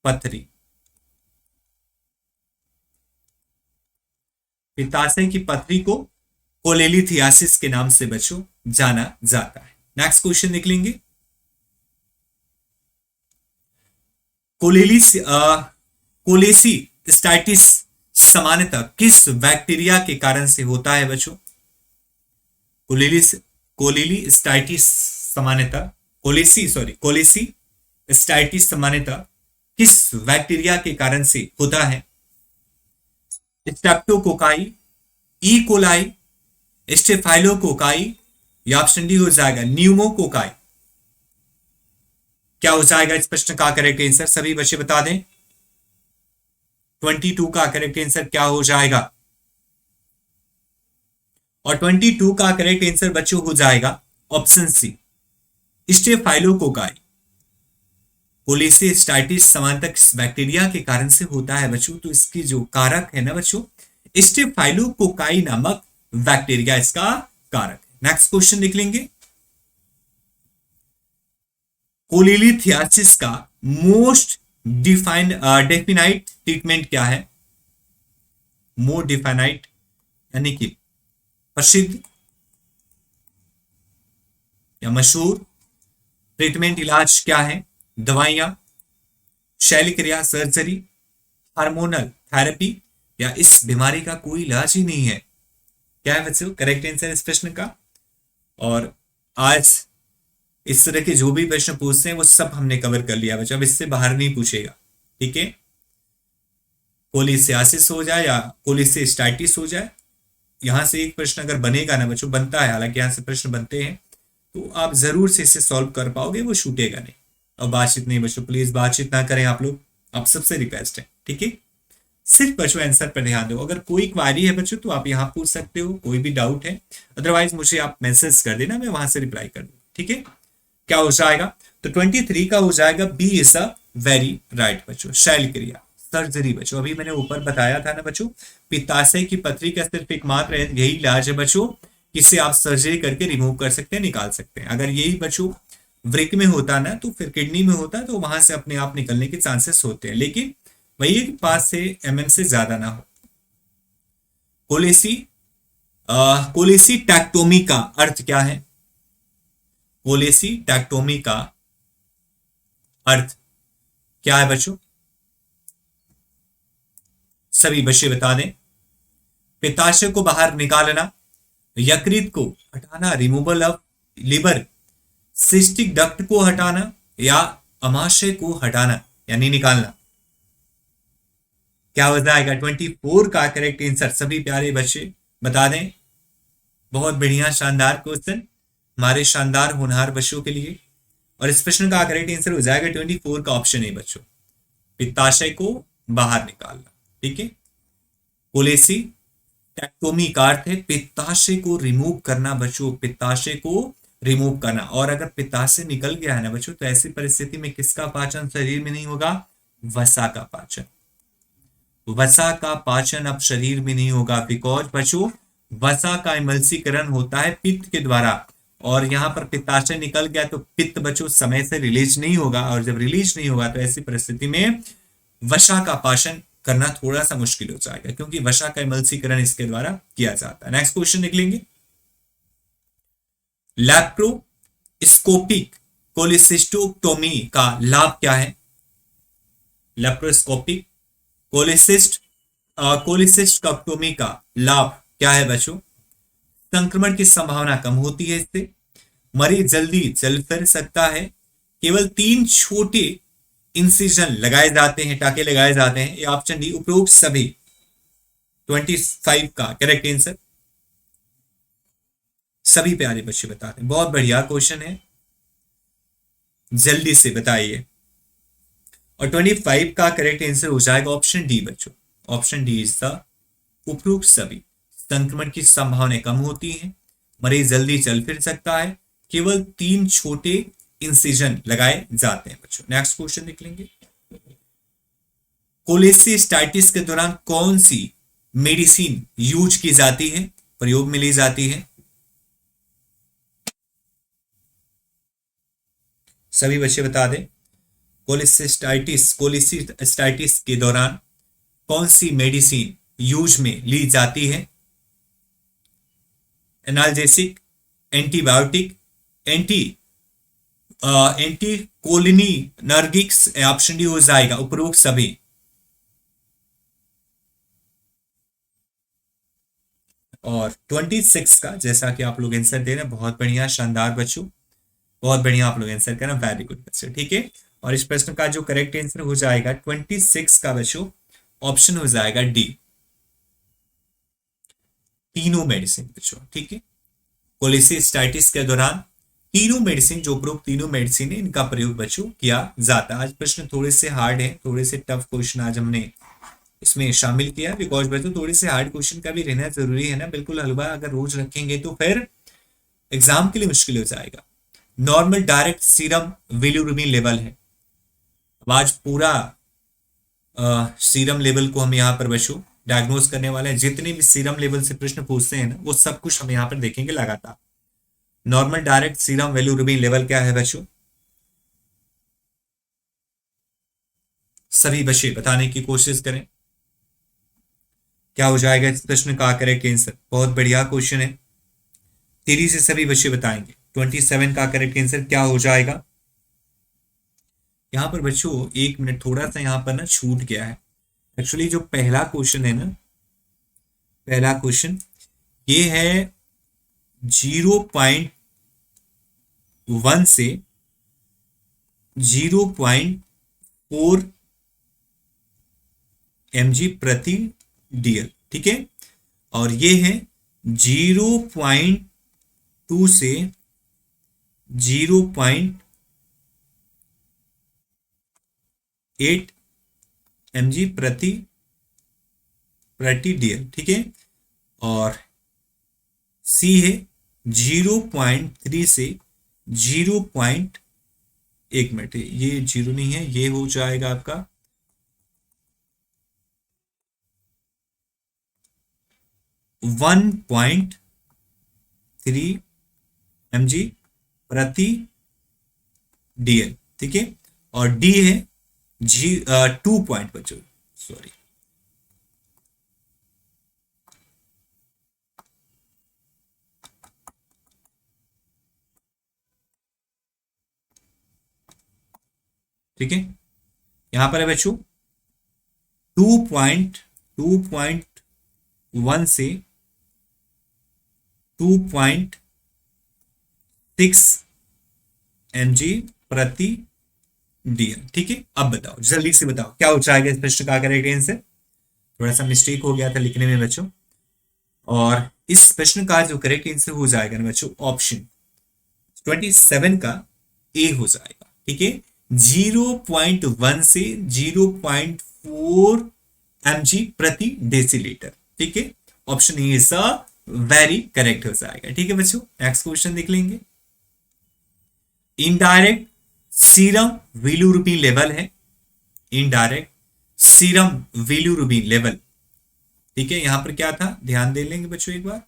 पथरी, पित्ताशय की पथरी को कोलेलिथियासिस के नाम से बच्चों जाना जाता है। नेक्स्ट क्वेश्चन देख लेंगे। कोलेसिस्टाइटिस सामान्यतः किस बैक्टीरिया के कारण से होता है बच्चों? कोलेलिस्टाइटिस सामान्यतः कोलेसिस्टाइटिस सामान्यतः किस बैक्टीरिया के कारण से होता है? स्ट्रेप्टोकोकाई, ई कोलाई, स्टेफाइलोकोकाई या ऑप्शन डी हो जाएगा न्यूमोकोकाई। क्या हो जाएगा इस प्रश्न का करेक्ट आंसर? सभी बच्चे बता दें। 22 का करेक्ट आंसर क्या हो जाएगा? और 22 का करेक्ट आंसर बच्चों हो जाएगा ऑप्शन सी स्टेफाइलोकोकाई। कोलेसिस्टाइटिस सामान्यतः किस बैक्टीरिया के कारण से होता है बच्चों? तो इसकी जो कारक है ना बच्चों स्टेफाइलोकोकाई नामक बैक्टीरिया इसका कारक है। नेक्स्ट क्वेश्चन देख लेंगे। कोलेलिथियासिस का मोस्ट डेफिनाइट ट्रीटमेंट क्या है? मोर डिफाइनाइट यानी कि प्रसिद्ध या मशहूर ट्रीटमेंट इलाज क्या है? दवाइयां, शैलक्रिया सर्जरी, हार्मोनल थेरेपी या इस बीमारी का कोई इलाज ही नहीं है? क्या है बच्चों करेक्ट आंसर इस प्रश्न का? और आज इस तरह के जो भी प्रश्न पूछते हैं वो सब हमने कवर कर लिया बच्चों, अब इससे बाहर नहीं पूछेगा, ठीक है। कोलेसियासिस हो जाए या कोलेसिस्टाइटिस हो जाए, यहां से एक प्रश्न अगर बनेगा ना बच्चों, बनता है हालांकि यहां से प्रश्न बनते हैं, तो आप जरूर से इसे सॉल्व कर पाओगे, वो छूटेगा नहीं। और बातचीत नहीं बच्चों, प्लीज बातचीत ना करें आप लोग, आप सबसे रिक्वेस्ट है, ठीक है। सिर्फ बच्चों आंसर पर ध्यान दो। अगर कोई क्वारी है बच्चों तो आप यहाँ पूछ सकते हो, कोई भी डाउट है, अदरवाइज मुझे आप मैसेज कर देना, मैं वहां से रिप्लाई कर दूंगा, ठीक है। क्या हो जाएगा? तो 23 का हो जाएगा B is a very right बच्चों, शैलक्रिया सर्जरी बच्चों। अभी मैंने ऊपर बताया था ना बच्चों, पित्ताशय की पथरी का सिर्फ एकमात्र यही इलाज है बच्चों, इसे आप सर्जरी करके रिमूव कर सकते हैं, निकाल सकते हैं। अगर यही बच्चों वृक में होता ना, तो फिर किडनी में होता तो वहां से अपने आप निकलने के चांसेस होते हैं, लेकिन वही है कि 5 से mm से ज्यादा ना हो। कोलेसिटैक्टोमी का अर्थ क्या है? कोलेसिटैक्टोमी का अर्थ क्या है बच्चों? सभी बच्चे बता दें। पित्ताशय को बाहर निकालना, यकृत को हटाना, removal of liver, cystic duct को हटाना या अमाशय को हटाना यानी निकालना। क्या हो जाएगा? 24 का करेक्ट आंसर सभी प्यारे बच्चे बता दें। बहुत बढ़िया, शानदार क्वेश्चन हमारे शानदार होनहार बच्चों के लिए। और इस प्रश्न का करेक्ट आंसर हो जाएगा 24 का ऑप्शन है बच्चों, पित्ताशय को बाहर निकालना, ठीक है। कोलेसिटैक्टोमी का अर्थ है पित्ताशय को रिमूव करना बच्चों, पित्ताशय को रिमूव करना। और अगर पित्ताशय निकल गया है ना बच्चों, तो ऐसी परिस्थिति में किसका पाचन शरीर में नहीं होगा? वसा का पाचन। वसा का पाचन अब शरीर में नहीं होगा, बिकॉज बच्चों वसा का इमल्सीकरण होता है पित्त के द्वारा, और यहां पर पित्ताशय निकल गया तो पित्त बच्चों समय से रिलीज नहीं होगा, और जब रिलीज नहीं होगा तो ऐसी परिस्थिति में वसा का पाचन करना थोड़ा सा मुश्किल हो जाएगा, क्योंकि वसा का एमल्सीकरण इसके द्वारा किया जाता है। नेक्स्ट क्वेश्चन देख लेंगे। लैप्रोस्कोपिक कोलिसिस्टोटोमी का लाभ क्या है? लैप्रोस्कोपिक कोलिसिस्टोटोमी का लाभ क्या है बच्चों? संक्रमण की संभावना कम होती है इससे, मरीज जल्दी चल फिर सकता है, केवल 3 छोटे इंसिजन लगाए जाते हैं, टाके लगाए जाते हैं। ये ऑप्शन डी उपरोक्त सभी। 25 का करेक्ट आंसर। सभी प्यारे बच्चे बताते हैं, बहुत बढ़िया क्वेश्चन है, जल्दी से बताइए। और 25 का करेक्ट आंसर हो जाएगा ऑप्शन डी बच्चों। ऑप्शन डी इज द उपरोक्त सभी। संक्रमण की संभावना कम होती है, मरीज जल्दी चल फिर सकता है, केवल 3 छोटे इंसिजन लगाए जाते हैं बच्चों। नेक्स्ट क्वेश्चन देख लेंगे। कोलेसिस्टाइटिस के दौरान कौन सी मेडिसिन यूज की जाती है, प्रयोग में ली जाती है? सभी बच्चे बता दें। कोलेसिस्टाइटिस के दौरान कौन सी मेडिसिन यूज में ली जाती है? एनाल्जेसिक, एंटीबायोटिक, एंटीकोलिनिर्गिक्स, ऑप्शन डी हो जाएगा उपरोक्त सभी। और 26 का जैसा कि आप लोग आंसर दे रहे हैं, बहुत बढ़िया, शानदार बच्चों, बहुत बढ़िया आप लोग आंसर कर रहे हैं, वेरी गुड बच्चों, ठीक है। और इस प्रश्न का जो करेक्ट आंसर हो जाएगा 26 का बच्चों, ऑप्शन हो जाएगा डी, तीनों मेडिसिन बच्चों, ठीक है। कोलेसिस्टाइटिस के दौरान तीनों मेडिसिन, जो उपरोक्त तीनों मेडिसिन है, इनका प्रयोग बच्चों किया जाता है। आज प्रश्न थोड़े से हार्ड है, थोड़े से टफ क्वेश्चन आज हमने इसमें शामिल किया, बिकॉज बच्चों थोड़े से हार्ड क्वेश्चन का भी रहना जरूरी है ना। बिल्कुल हलवा अगर रोज रखेंगे तो फिर एग्जाम के लिए मुश्किल हो जाएगा। Normal direct serum bilirubin level है। अब आज पूरा सीरम लेवल को हम यहाँ पर बच्चों डायग्नोज करने वाले हैं। जितने भी सीरम लेवल से प्रश्न पूछते हैं ना, वो सब कुछ हम यहाँ पर देखेंगे लगातार। Normal direct serum bilirubin level क्या है बच्चों? सभी बच्चे बताने की कोशिश करें, क्या हो जाएगा इस प्रश्न का करेक्ट आंसर। बहुत बढ़िया क्वेश्चन है, तेजी से सभी बच्चे बताएंगे। 27 का करेक्ट आंसर क्या हो जाएगा? यहाँ पर बच्चों 1 मिनट, थोड़ा सा यहाँ पर ना छूट गया है। एक्चुअली जो पहला क्वेश्चन है ना, पहला क्वेश्चन ये है 0.1 से 0.4 mg प्रति dl, ठीक है। और ये है 0.2 से 0.8 mg प्रति dl, ठीक है। और C है 0.3 से 0.1 मिनट, ये 0 नहीं है, ये हो जाएगा आपका 1.3 mg प्रति dl, ठीक है। और D है 2 पॉइंट बच्चों, सॉरी, ठीक है। यहां पर है बच्चों 2.1 से 2.6 mg प्रति dl, ठीक है। अब बताओ, जल्दी से बताओ क्या हो जाएगा इस प्रश्न का करेक्ट आंसर। थोड़ा सा मिस्टेक हो गया था लिखने में बच्चों। और इस प्रश्न का जो करेक्ट आंसर हो जाएगा ना बच्चों, ऑप्शन 27 का ए हो जाएगा, ठीक है। 0.1 से 0.4 mg प्रति डेसीलीटर, ठीक है। Option A is very correct हो जाएगा, ठीक है बच्चों। नेक्स्ट क्वेश्चन देख लेंगे। इनडायरेक्ट सीरम बिलिरुबिन लेवल है, इनडायरेक्ट सीरम बिलिरुबिन लेवल, ठीक है। यहां पर क्या था, ध्यान दे लेंगे बच्चों एक बार।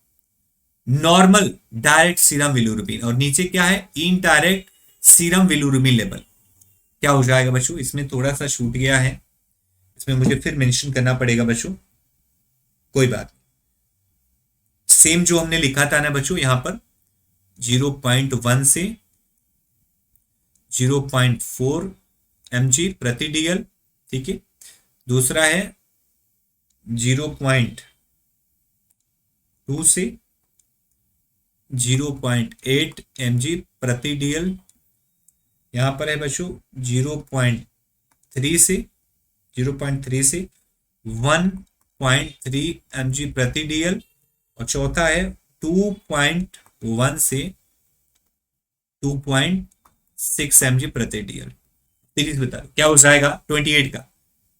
नॉर्मल डायरेक्ट सीरम बिलिरुबिन, और नीचे क्या है, इनडायरेक्ट सीरम बिलिरुबिन लेवल। क्या हो जाएगा बच्चों, इसमें थोड़ा सा छूट गया है, इसमें मुझे फिर मेंशन करना पड़ेगा बच्चों, कोई बात। सेम जो हमने लिखा था ना बच्चों यहाँ पर 0.1 से 0.4 mg प्रति डीएल, ठीक है। दूसरा है 0.2 से 0.8 mg प्रति डीएल। यहाँ पर है बच्चों 0.3 से 1.3 mg प्रति डीएल। और चौथा है 2.1 से 2.6 mg प्रति डीएल। सीरीज बता क्या हो जाएगा 28 का।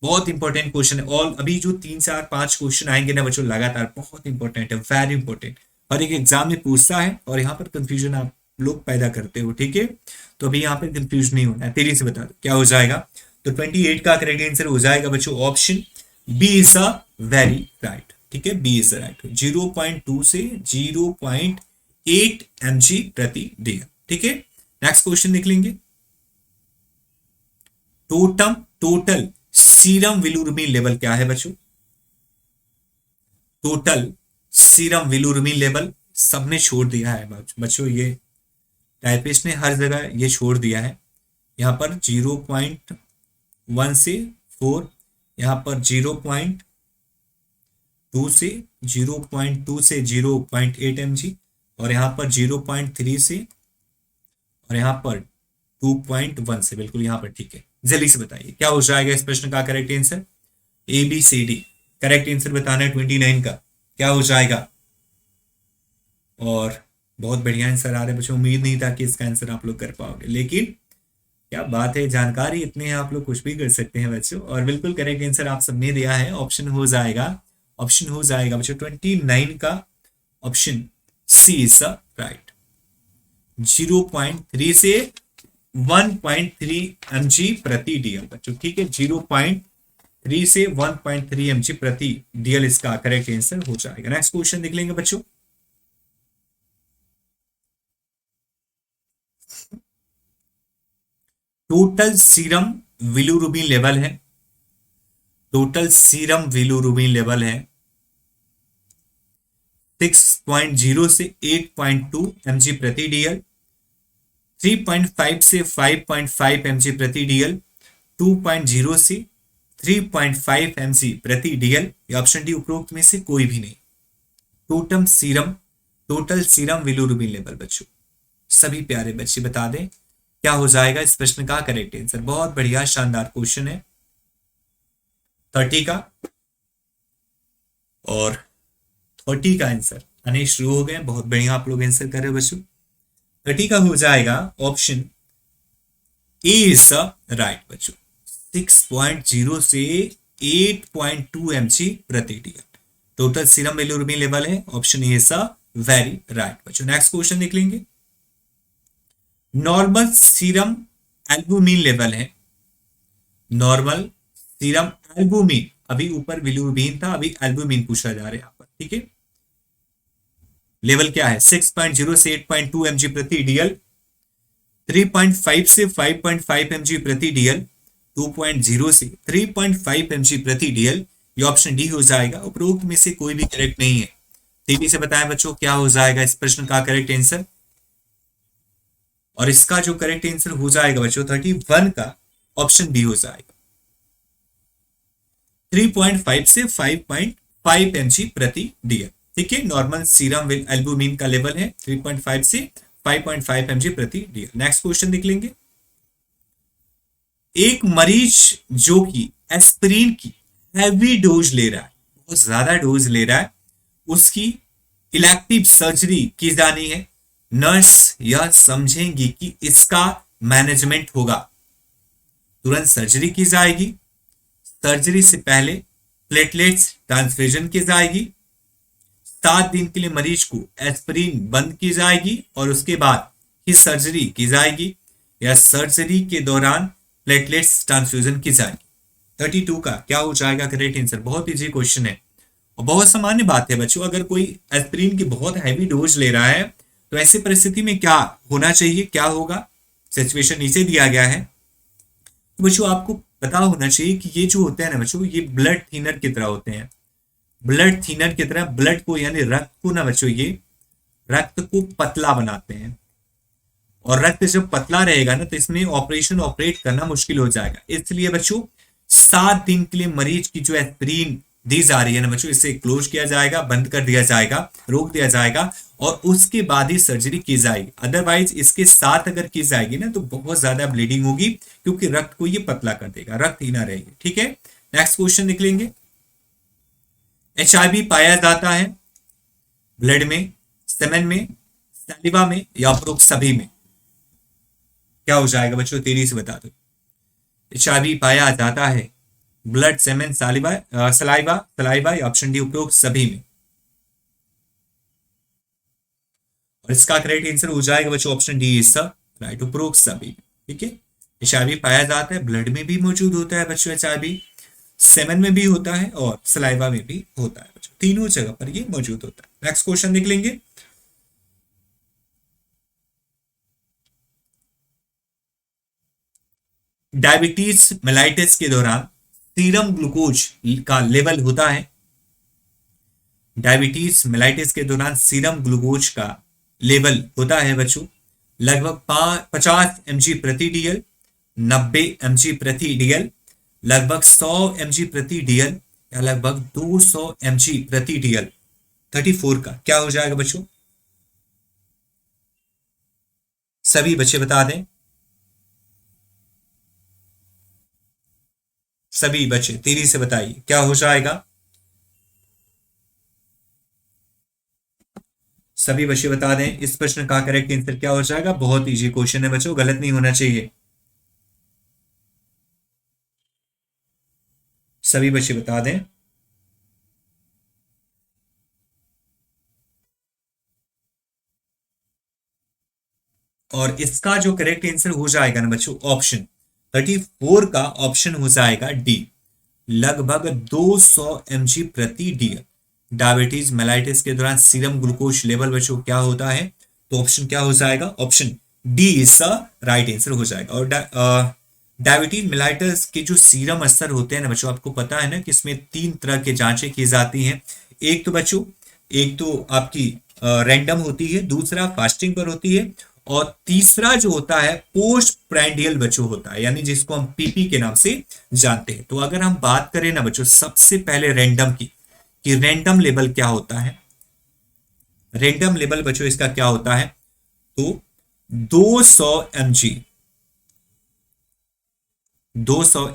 बहुत इंपॉर्टेंट क्वेश्चन है। और अभी जो 3 4 5 क्वेश्चन आएंगे ना बच्चों लगातार, बहुत इंपॉर्टेंट है, वेरी इंपॉर्टेंट। हर एक एग्जाम में पूछता है और यहाँ पर कंफ्यूजन आप लोग पैदा करते हो, ठीक है। तो अभी यहाँ पर कंफ्यूज नहीं होना है। तेजी से बता दो क्या हो जाएगा। तो 28 का करेक्ट आंसर हो जाएगा बच्चों option B is a very right, ठीक है। B is right. 0.2 से 0.8 mg प्रति डीएल, ठीक है। नेक्स्ट क्वेश्चन देख लेंगे। टोटल सीरम बिलिरुबिन लेवल क्या है बच्चों। टोटल सीरम बिलिरुबिन लेवल सबने छोड़ दिया है बच्चों, ये टाइपिस्ट ने हर जगह ये छोड़ दिया है। यहाँ पर 0.1 से 4, यहाँ पर 0.2 से 0.8 mg, और यहाँ पर 0.3 से, और यहाँ पर 2.1 से, बिल्कुल यहाँ पर, ठीक है। जल्दी से बताइए क्या हो जाएगा इस प्रश्न का correct answer. ABCD correct answer बताना है 29 का, क्या हो जाएगा। और बहुत बढ़िया आंसर आ रहे बच्चों। उम्मीद नहीं था कि इसका आंसर आप लोग कर पाओगे, लेकिन क्या बात है, जानकारी इतनी है, आप लोग कुछ भी कर सकते हैं बच्चों। और बिल्कुल करेक्ट आंसर आप सबने दिया है। ऑप्शन हो जाएगा बच्चों 29 का option C is the right. 0.3 से 1.3 mg प्रति डीएल बच्चों, ठीक है। 0.3 से 1.3 mg प्रति डीएल इसका करेक्ट आंसर हो जाएगा। नेक्स्ट क्वेश्चन देख लेंगे बच्चों। टोटल सीरम बिलिरुबिन लेवल है, टोटल सीरम बिलिरुबिन लेवल है 6.0 से 8.2 mg प्रति डीएल, 3.5 से 5.5 mg प्रति डीएल, 2.0 से 3.5 mg प्रति डीएल। ये ऑप्शन डी उपरोक्त में से कोई भी नहीं। टोटल सीरम बिलिरुबिन लेवल बच्चों, सभी प्यारे बच्चे बता दें क्या हो जाएगा इस प्रश्न का करेक्ट आंसर। बहुत बढ़िया शानदार क्वेश्चन है 30 का, और 30 का आंसर आने शुरू हो गए। बहुत बढ़िया आप लोग आंसर कर रहे हो बच्चों। 30 का हो जाएगा option A is the right बच्चों। 6.0 से 8.2 mg प्रति DL total serum bilirubin level है। Option A is the very right बच्चों। नेक्स्ट क्वेश्चन देख लेंगे। नॉर्मल सीरम एल्बुमिन लेवल है, नॉर्मल सीरम एल्बुमिन, अभी ऊपर बिलिरुबिन था, अभी एल्बुमिन पूछा जा रहा है यहाँ पर, ठीक है। लेवल क्या है 6.0 से 8.2 mg प्रति डीएल, 3.5 से 5.5 mg प्रति डीएल, 2.0 से 3.5 mg प्रति डीएल। ये ऑप्शन डी हो जाएगा। उपरोक्त में से कोई भी करेक्ट नहीं है। तेजी से बताएं बच्चों क्या हो जाएगा इस प्रश्न का करेक्ट आंसर। और इसका जो करेक्ट आंसर हो जाएगा बच्चों 31 का ऑप्शन बी हो जाएगा। 3.5 से 5.5 mg प्रति डीएल, ठीक है। नॉर्मल सीरम एल्बुमिन का लेवल है 3.5 से 5.5 mg प्रति डीएल। नेक्स्ट क्वेश्चन देख लेंगे। एक मरीज जो कि एस्पिरिन की हैवी डोज ले रहा है, बहुत ज्यादा डोज ले रहा है, उसकी इलेक्टिव सर्जरी की जानी है। नर्स यह समझेंगी कि इसका मैनेजमेंट होगा, तुरंत सर्जरी की जाएगी, सर्जरी से पहले प्लेटलेट्स ट्रांसफ्यूजन की जाएगी, 7 दिन के लिए मरीज को एस्पिरिन बंद की जाएगी और उसके बाद ही सर्जरी की जाएगी, या सर्जरी के दौरान प्लेटलेट्स ट्रांसफ्यूजन की जाएगी। 32 का क्या हो जाएगा करेक्ट आंसर। बहुत इजी क्वेश्चन है और बहुत सामान्य बात है बच्चों। अगर कोई एस्पिरिन की बहुत हैवी डोज ले रहा है तो ऐसी परिस्थिति में क्या होना चाहिए, क्या होगा, सिचुएशन नीचे दिया गया है। तो बच्चों आपको पता होना चाहिए कि ये जो होते हैं ना बच्चों, ये ब्लड थिनर की तरह होते हैं। ब्लड थिनर की तरह ब्लड को यानी रक्त को ना बच्चों, ये रक्त को पतला बनाते हैं। और रक्त जब पतला रहेगा ना तो इसमें ऑपरेशन ऑपरेट करना मुश्किल हो जाएगा। इसलिए बच्चों 7 दिन के लिए मरीज की जो एस्पिरिन दी जा रही है ना बच्चों, इसे क्लोज किया जाएगा, बंद कर दिया जाएगा, रोक दिया जाएगा और उसके बाद ही सर्जरी की जाएगी। अदरवाइज इसके साथ अगर की जाएगी ना तो बहुत ज्यादा ब्लीडिंग होगी, क्योंकि रक्त को ये पतला कर देगा, रक्त ही ना रहेगी। ठीक है, नेक्स्ट क्वेश्चन निकलेंगे। HIV पाया जाता है ब्लड में, सेमेन में, सैलिवा में या उपरोक्त सभी में? क्या हो जाएगा बच्चों, तेजी से बता दो। HIV पाया जाता है ब्लड, सेमेन, सलाइवा सलाइवा या ऑप्शन डी उपरोक्त सभी में? और इसका करेक्ट आंसर हो जाएगा बच्चों option D is the right, उपरोक्त सभी में। ठीक है, HIV पाया जाता है, ब्लड में भी मौजूद होता है बच्चों HIV, सेमेन में भी होता है और सलाइवा में भी होता है बच्चों, तीनों जगह पर ये मौजूद होता है। नेक्स्ट क्वेश्चन निकलेंगे। डायबिटीज मेलाइटिस के दौरान सीरम ग्लूकोज का लेवल होता है। डायबिटीज मेलाइटिस के दौरान सीरम ग्लूकोज का लेवल होता है बच्चों लगभग 50 mg/dl, 90 mg/dl, लगभग 100 mg/dl या लगभग 200 mg/dl। 34 का क्या हो जाएगा बच्चों? सभी बच्चे बता दें, सभी बच्चे तेजी से बताइए क्या हो जाएगा। सभी बच्चे बता दें इस प्रश्न का करेक्ट आंसर क्या हो जाएगा। बहुत इजी क्वेश्चन है बच्चों, गलत नहीं होना चाहिए। सभी बच्चे बता दें। और इसका जो करेक्ट आंसर हो जाएगा ना बच्चों ऑप्शन 34 का ऑप्शन हो जाएगा डी, लगभग 200 mg/dl। डायबिटीज मेलाइटिस के दौरान सीरम ग्लूकोज लेवल बच्चों क्या होता है, तो ऑप्शन क्या हो जाएगा, option D is the right answer हो जाएगा। और डायबिटीज मेलाइटिस के जो सीरम अस्तर होते हैं ना बच्चों, आपको पता है ना कि इसमें 3 तरह के जांचें की जाती हैं। एक तो बच्चों, एक तो आपकी रैंडम होती है, दूसरा फास्टिंग पर होती है और तीसरा जो होता है पोस्ट प्रैंडियल बच्चों होता है, यानी जिसको हम पीपी के नाम से जानते हैं। तो अगर हम बात करें ना बच्चों सबसे पहले रैंडम की, कि रैंडम लेवल क्या होता है, रैंडम लेवल बच्चों इसका क्या होता है, तो 200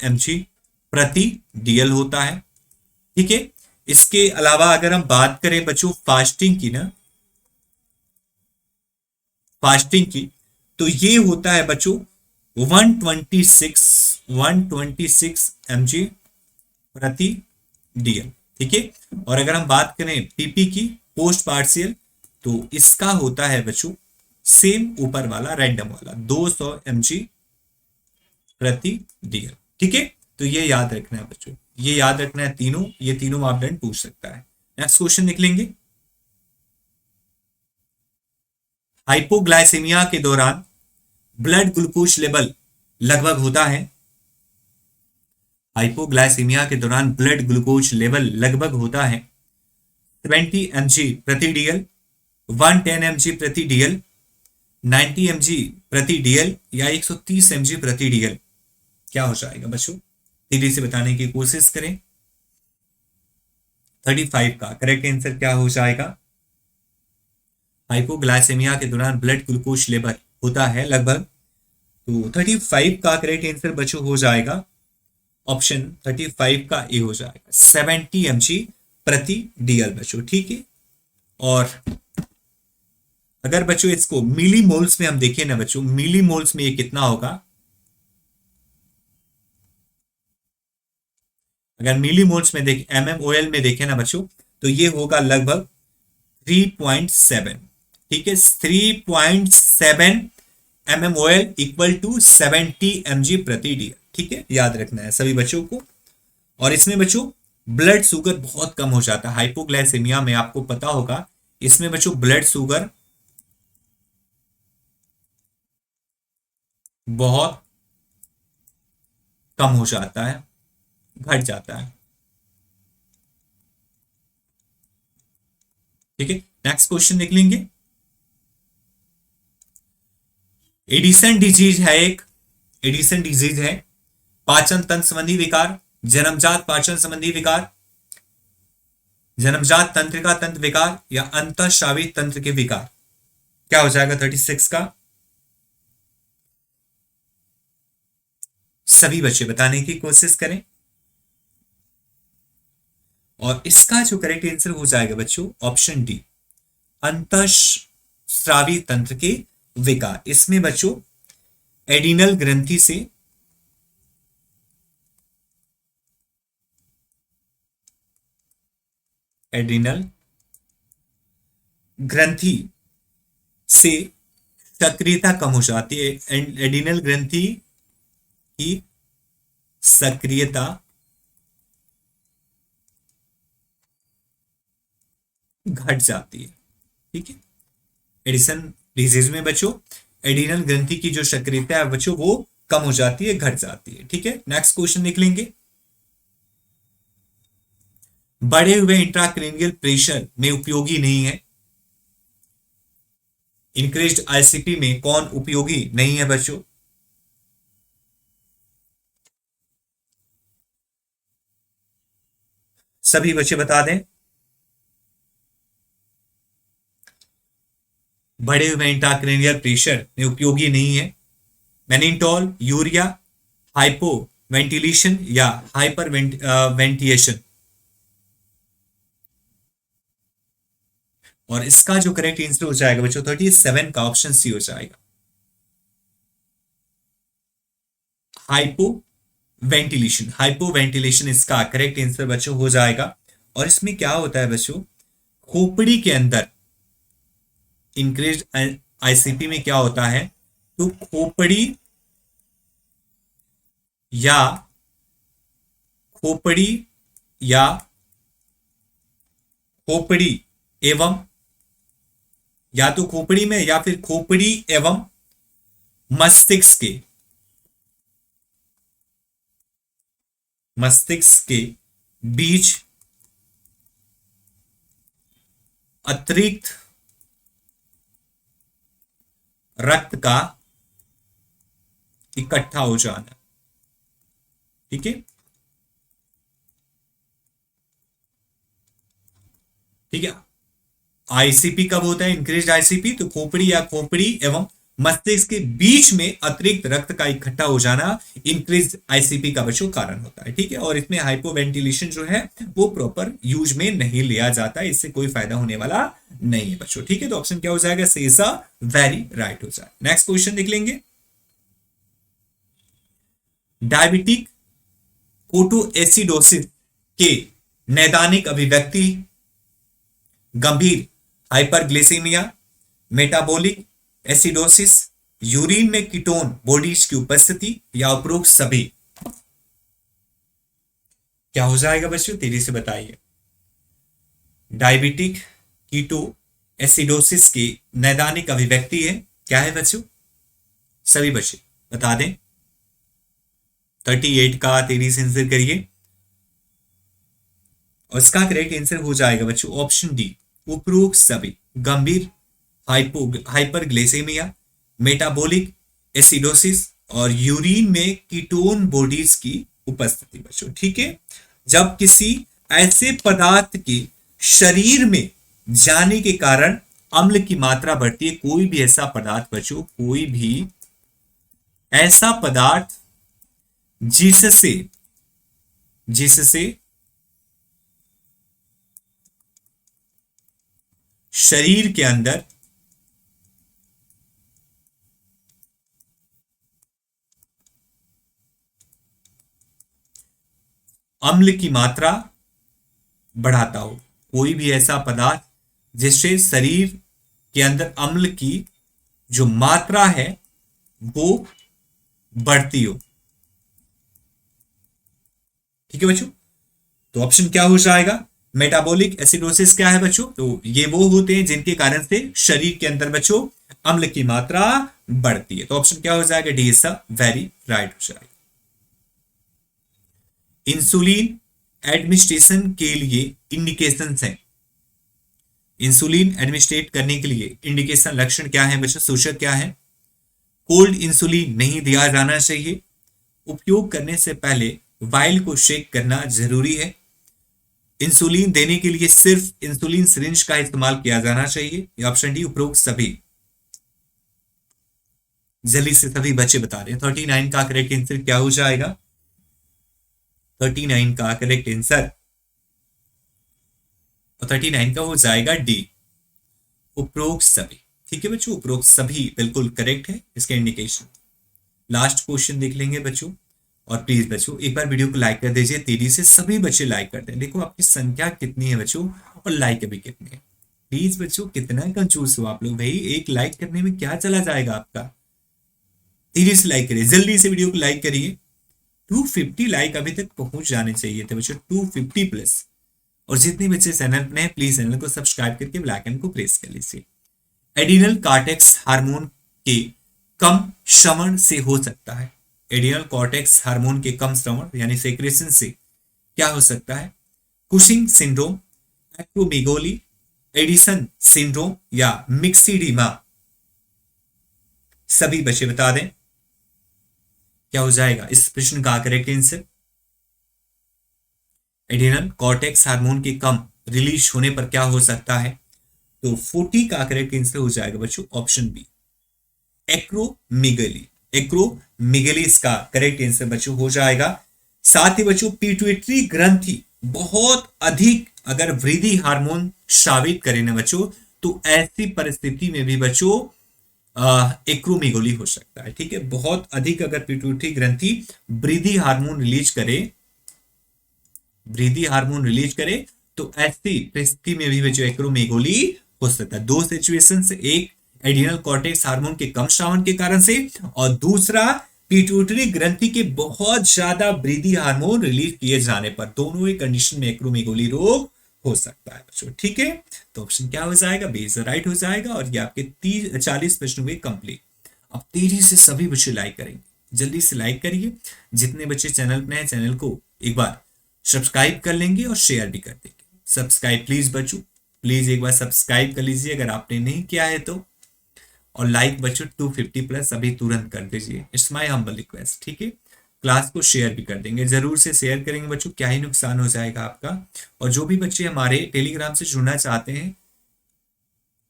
mg/dl होता है। ठीक है, इसके अलावा अगर हम बात करें बच्चों फास्टिंग की ना, फास्टिंग की, तो ये होता है बच्चों 126 mg/dl। ठीक है, और अगर हम बात करें पीपी की पोस्ट पार्शियल, तो इसका होता है बच्चों सेम ऊपर वाला रैंडम वाला 200 mg/dl। ठीक है, तो ये याद रखना है बच्चों, ये याद रखना है, तीनों ये तीनों मापदंड पूछ सकता है। नेक्स्ट क्वेश्चन निकलेंगे। हाइपोग्लाइसेमिया के दौरान ब्लड ग्लूकोज लेवल लगभग होता है, हाइपोग्लाइसेमिया के दौरान ब्लड ग्लूकोज लेवल लगभग होता है 70 mg/dl, 110 mg/dl, 90 mg/dl या 130 mg/dl। क्या हो जाएगा बच्चों, तेजी से बताने की कोशिश करें। 35 का करेक्ट आंसर क्या हो जाएगा। हाइपोग्लाइसेमिया के दौरान ब्लड ग्लूकोज लेवल होता है लगभग, तो 35 का करेक्ट आंसर बच्चों हो जाएगा ऑप्शन 35 का ए हो जाएगा 70 mg/dl बच्चों। ठीक है, और अगर बच्चों इसको मिली मोल्स में हम देखें ना बच्चों, मिली मोल्स में ये कितना होगा, अगर मिली मोल्स में देखें, MmOL में देखें ना बच्चों, तो ये होगा लगभग 3.7। ठीक है, 3.7 MmOL इक्वल टू 70 mg/dl। ठीक है, याद रखना है सभी बच्चों को। और इसमें बच्चों ब्लड शुगर बहुत कम हो जाता है हाइपोग्लाइसेमिया में, आपको पता होगा इसमें बच्चों ब्लड शुगर बहुत कम हो जाता है, घट जाता है। ठीक है, नेक्स्ट क्वेश्चन देख लेंगे। एडिसन डिजीज है एक, एडिसन डिजीज है पाचन तंत्र संबंधी विकार, जन्मजात पाचन संबंधी विकार, जन्मजात तंत्रिका तंत्र विकार, या अंतःस्रावी तंत्र के विकार। क्या हो जाएगा 36 का? सभी बच्चे बताने की कोशिश करें। और इसका जो करेक्ट आंसर हो जाएगा बच्चों ऑप्शन डी, अंतःस्रावी तंत्र के विकार। इसमें बच्चों एडिनल ग्रंथि से एड्रिनल ग्रंथि से सक्रियता कम हो जाती है, एड्रिनल ग्रंथि की सक्रियता घट जाती है। ठीक है, एडिसन डिजीज में बच्चों एड्रिनल ग्रंथि की जो सक्रियता है बच्चों वो कम हो जाती है, घट जाती है। ठीक है, नेक्स्ट क्वेश्चन देख लेंगे। बढ़े हुए इंट्राक्रेनियल प्रेशर में उपयोगी नहीं है, इंक्रीज्ड आईसीपी में कौन उपयोगी नहीं है बच्चों? सभी बच्चे बता दें। बढ़े हुए इंट्राक्रेनियल प्रेशर में उपयोगी नहीं है, मैनिटोल, यूरिया, हाइपो वेंटिलेशन या हाइपर वेंटिएशन। और इसका जो करेक्ट आंसर हो जाएगा बच्चों 37 का ऑप्शन सी हो जाएगा, हाइपो वेंटिलेशन। हाइपो वेंटिलेशन इसका करेक्ट आंसर बच्चों हो जाएगा। और इसमें क्या होता है बच्चों, खोपड़ी के अंदर इंक्रीज आईसीपी में क्या होता है, तो खोपड़ी या खोपड़ी या खोपड़ी एवं या तो खोपड़ी में या फिर खोपड़ी एवं मस्तिष्क के बीच अतिरिक्त रक्त का इकट्ठा हो जाना। ठीक है, ठीक है। आईसीपी कब होता है, इंक्रीज आईसीपी, तो खोपड़ी या खोपड़ी एवं मस्तिष्क के बीच में अतिरिक्त रक्त का इकट्ठा हो जाना इंक्रीज आईसीपी का बच्चों कारण होता है। ठीक है, और इसमें हाइपोवेंटिलेशन जो है वो प्रॉपर यूज में नहीं लिया जाता है, इससे कोई फायदा होने वाला नहीं है बच्चों। ठीक है, तो ऑप्शन क्या हो जाएगा, सी इज वेरी राइट हो जाएगा। नेक्स्ट क्वेश्चन देख लेंगे। डायबिटिक कोटोएसिडोसिस के नैदानिक अभिव्यक्ति गंभीर हाइपरग्लिसेमिया, मेटाबॉलिक एसिडोसिस, यूरिन में कीटोन बॉडीज की उपस्थिति, या उपरोक्त सभी। क्या हो जाएगा बच्चों, तेजी से बताइए। डायबिटिक कीटो एसिडोसिस की नैदानिक अभिव्यक्ति है, क्या है बच्चों? सभी बच्चे बता दें। 38 का तेजी से आंसर करिए। और इसका करेक्ट आंसर हो जाएगा बच्चों ऑप्शन डी, उपरोक्त सभी। गंभीर हाइपरग्लिसेमिया, मेटाबॉलिक एसिडोसिस और यूरिन में कीटोन बॉडीज की उपस्थिति बच्चों। ठीक है, जब किसी ऐसे पदार्थ के शरीर में जाने के कारण अम्ल की मात्रा बढ़ती है, कोई भी ऐसा पदार्थ बच्चों, कोई भी ऐसा पदार्थ जिससे शरीर के अंदर अम्ल की मात्रा बढ़ाता हो, कोई भी ऐसा पदार्थ जिससे शरीर के अंदर अम्ल की जो मात्रा है वो बढ़ती हो। ठीक है बच्चों, तो ऑप्शन क्या हो जाएगा, मेटाबॉलिक एसिडोसिस क्या है बच्चों, तो ये वो होते हैं जिनके कारण से शरीर के अंदर बच्चों अम्ल की मात्रा बढ़ती है। तो ऑप्शन क्या हो जाएगा, डी इज वेरी राइट हो जाएगा। इंसुलिन एडमिनिस्ट्रेशन के लिए इंडिकेशंस हैं। इंसुलिन एडमिनिस्ट्रेट करने के लिए इंडिकेशन लक्षण क्या है बच्चों, सूचक क्या है? कोल्ड इंसुलिन नहीं दिया जाना चाहिए। उपयोग करने से पहले वाइल को शेक करना जरूरी है। इंसुलिन देने के लिए सिर्फ इंसुलिन सिरिंज का इस्तेमाल किया जाना चाहिए। ऑप्शन डी उपरोक्त सभी। जल्दी से सभी बच्चे बता रहे हैं। 39 का करेक्ट आंसर क्या हो जाएगा? 39 का करेक्ट आंसर, और 39 का हो जाएगा डी, उपरोक्त सभी। ठीक है बच्चों, उपरोक्त सभी बिल्कुल करेक्ट है इसके इंडिकेशन। लास्ट क्वेश्चन देख लेंगे बच्चों। और प्लीज बच्चों एक बार वीडियो को लाइक कर दीजिए, तेजी से सभी बच्चे लाइक करते हैं। देखो आपकी संख्या कितनी है बच्चों और लाइक अभी कितनी है। प्लीज बच्चों कितना कंजूस हो आप लोग भाई, एक लाइक करने में क्या चला जाएगा आपका। तेजी से लाइक करिए, जल्दी से वीडियो को लाइक करिए। 250 लाइक अभी तक पहुंच जाने चाहिए थे बच्चों, 250 प्लस। और जितने बच्चे चैनल पर हैं प्लीज चैनल को सब्सक्राइब करके बेल आइकन को प्रेस कर लीजिए। एडिनल कॉर्टेक्स हार्मोन के कम श्रवण से हो सकता है। एडिनल कॉर्टेक्स हार्मोन के कम श्रवण यानी सेक्रेशन से क्या हो सकता है? Cushing syndrome, acromegaly, Edison syndrome या मिक्सिडीमा। सभी बच्चे बता दें क्या हो जाएगा इस प्रश्न का correct answer. Adrenal cortex hormone के कम रिलीज होने पर क्या हो सकता है? तो 40 का करेक्ट आंसर हो जाएगा बच्चों ऑप्शन बी, एक्रोमेगाली। एक्रोमेगाली इसका करेक्ट आंसर बच्चों हो जाएगा। साथ ही बच्चों पिट्यूटरी ग्रंथि बहुत अधिक अगर वृद्धि हार्मोन स्रावित करे ना बच्चों, तो ऐसी परिस्थिति में भी बच्चों एक्रोमेगाली हो सकता है। ठीक है, बहुत अधिक अगर पिट्यूटरी ग्रंथि वृद्धि हार्मोन रिलीज करे तो ऐसी परिस्थिति में भी बच्चों एक्रोमेगाली हो सकता है। दो सिचुएशन, एक एडिनल कॉर्टेक्स हार्मोन के कम श्रावण के कारण से और दूसरा पिट्यूटरी ग्रंथि के बहुत ज्यादा वृद्धि हार्मोन रिलीज किए जाने पर, दोनों ही कंडीशन में एक्रोमेगाली रोग हो सकता है बच्चों। ठीक है, तो ऑप्शन क्या हो जाएगा? बी इज राइट हो जाएगा। और ये आपके 40 प्रश्न हुए कंप्लीट। अब तेजी से सभी बच्चे लाइक करेंगे, जल्दी से लाइक करिए। जितने बच्चे चैनल पर हैं चैनल को एक बार सब्सक्राइब कर लेंगे और शेयर भी कर देंगे। सब्सक्राइब प्लीज बच्चों, प्लीज एक बार सब्सक्राइब कर लीजिए अगर आपने नहीं किया है तो। और लाइक बच्चों 250 प्लस अभी तुरंत कर दीजिए, इट्स माय हम्बल रिक्वेस्ट। ठीक है, क्लास को शेयर भी कर देंगे, जरूर से शेयर करेंगे बच्चों, क्या ही नुकसान हो जाएगा आपका। और जो भी बच्चे हमारे टेलीग्राम से जुड़ना चाहते हैं,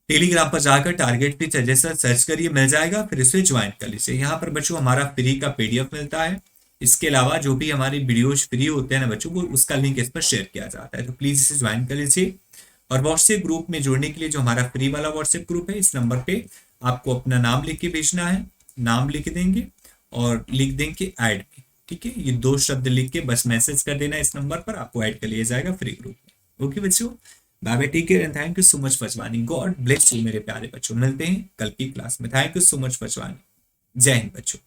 टेलीग्राम पर जाकर टारगेट टीचर जैसा सर्च करिए, मिल जाएगा, फिर इसे ज्वाइन कर लीजिए। यहाँ पर बच्चों हमारा फ्री का पीडीएफ मिलता है। इसके अलावा जो भी हमारी वीडियोज फ्री होते हैं ना बच्चों, वो उसका लिंक इस पर शेयर किया जाता है, तो प्लीज इसे ज्वाइन कर लीजिए। और व्हाट्सएप ग्रुप में जुड़ने के लिए जो हमारा फ्री वाला व्हाट्सएप ग्रुप है, इस नंबर पे आपको अपना नाम लिख के भेजना है, नाम लिख देंगे और लिख देंगे ऐड में। ठीक है, ये 2 शब्द लिख के बस मैसेज कर देना इस नंबर पर, आपको ऐड कर लिया जाएगा फ्री ग्रुप में। ओके बच्चों, bye bye, take care and thank you so much for joining. God bless you मेरे प्यारे बच्चों, मिलते हैं कल की क्लास में। Thank you so much for joining. जय हिंद बच्चों।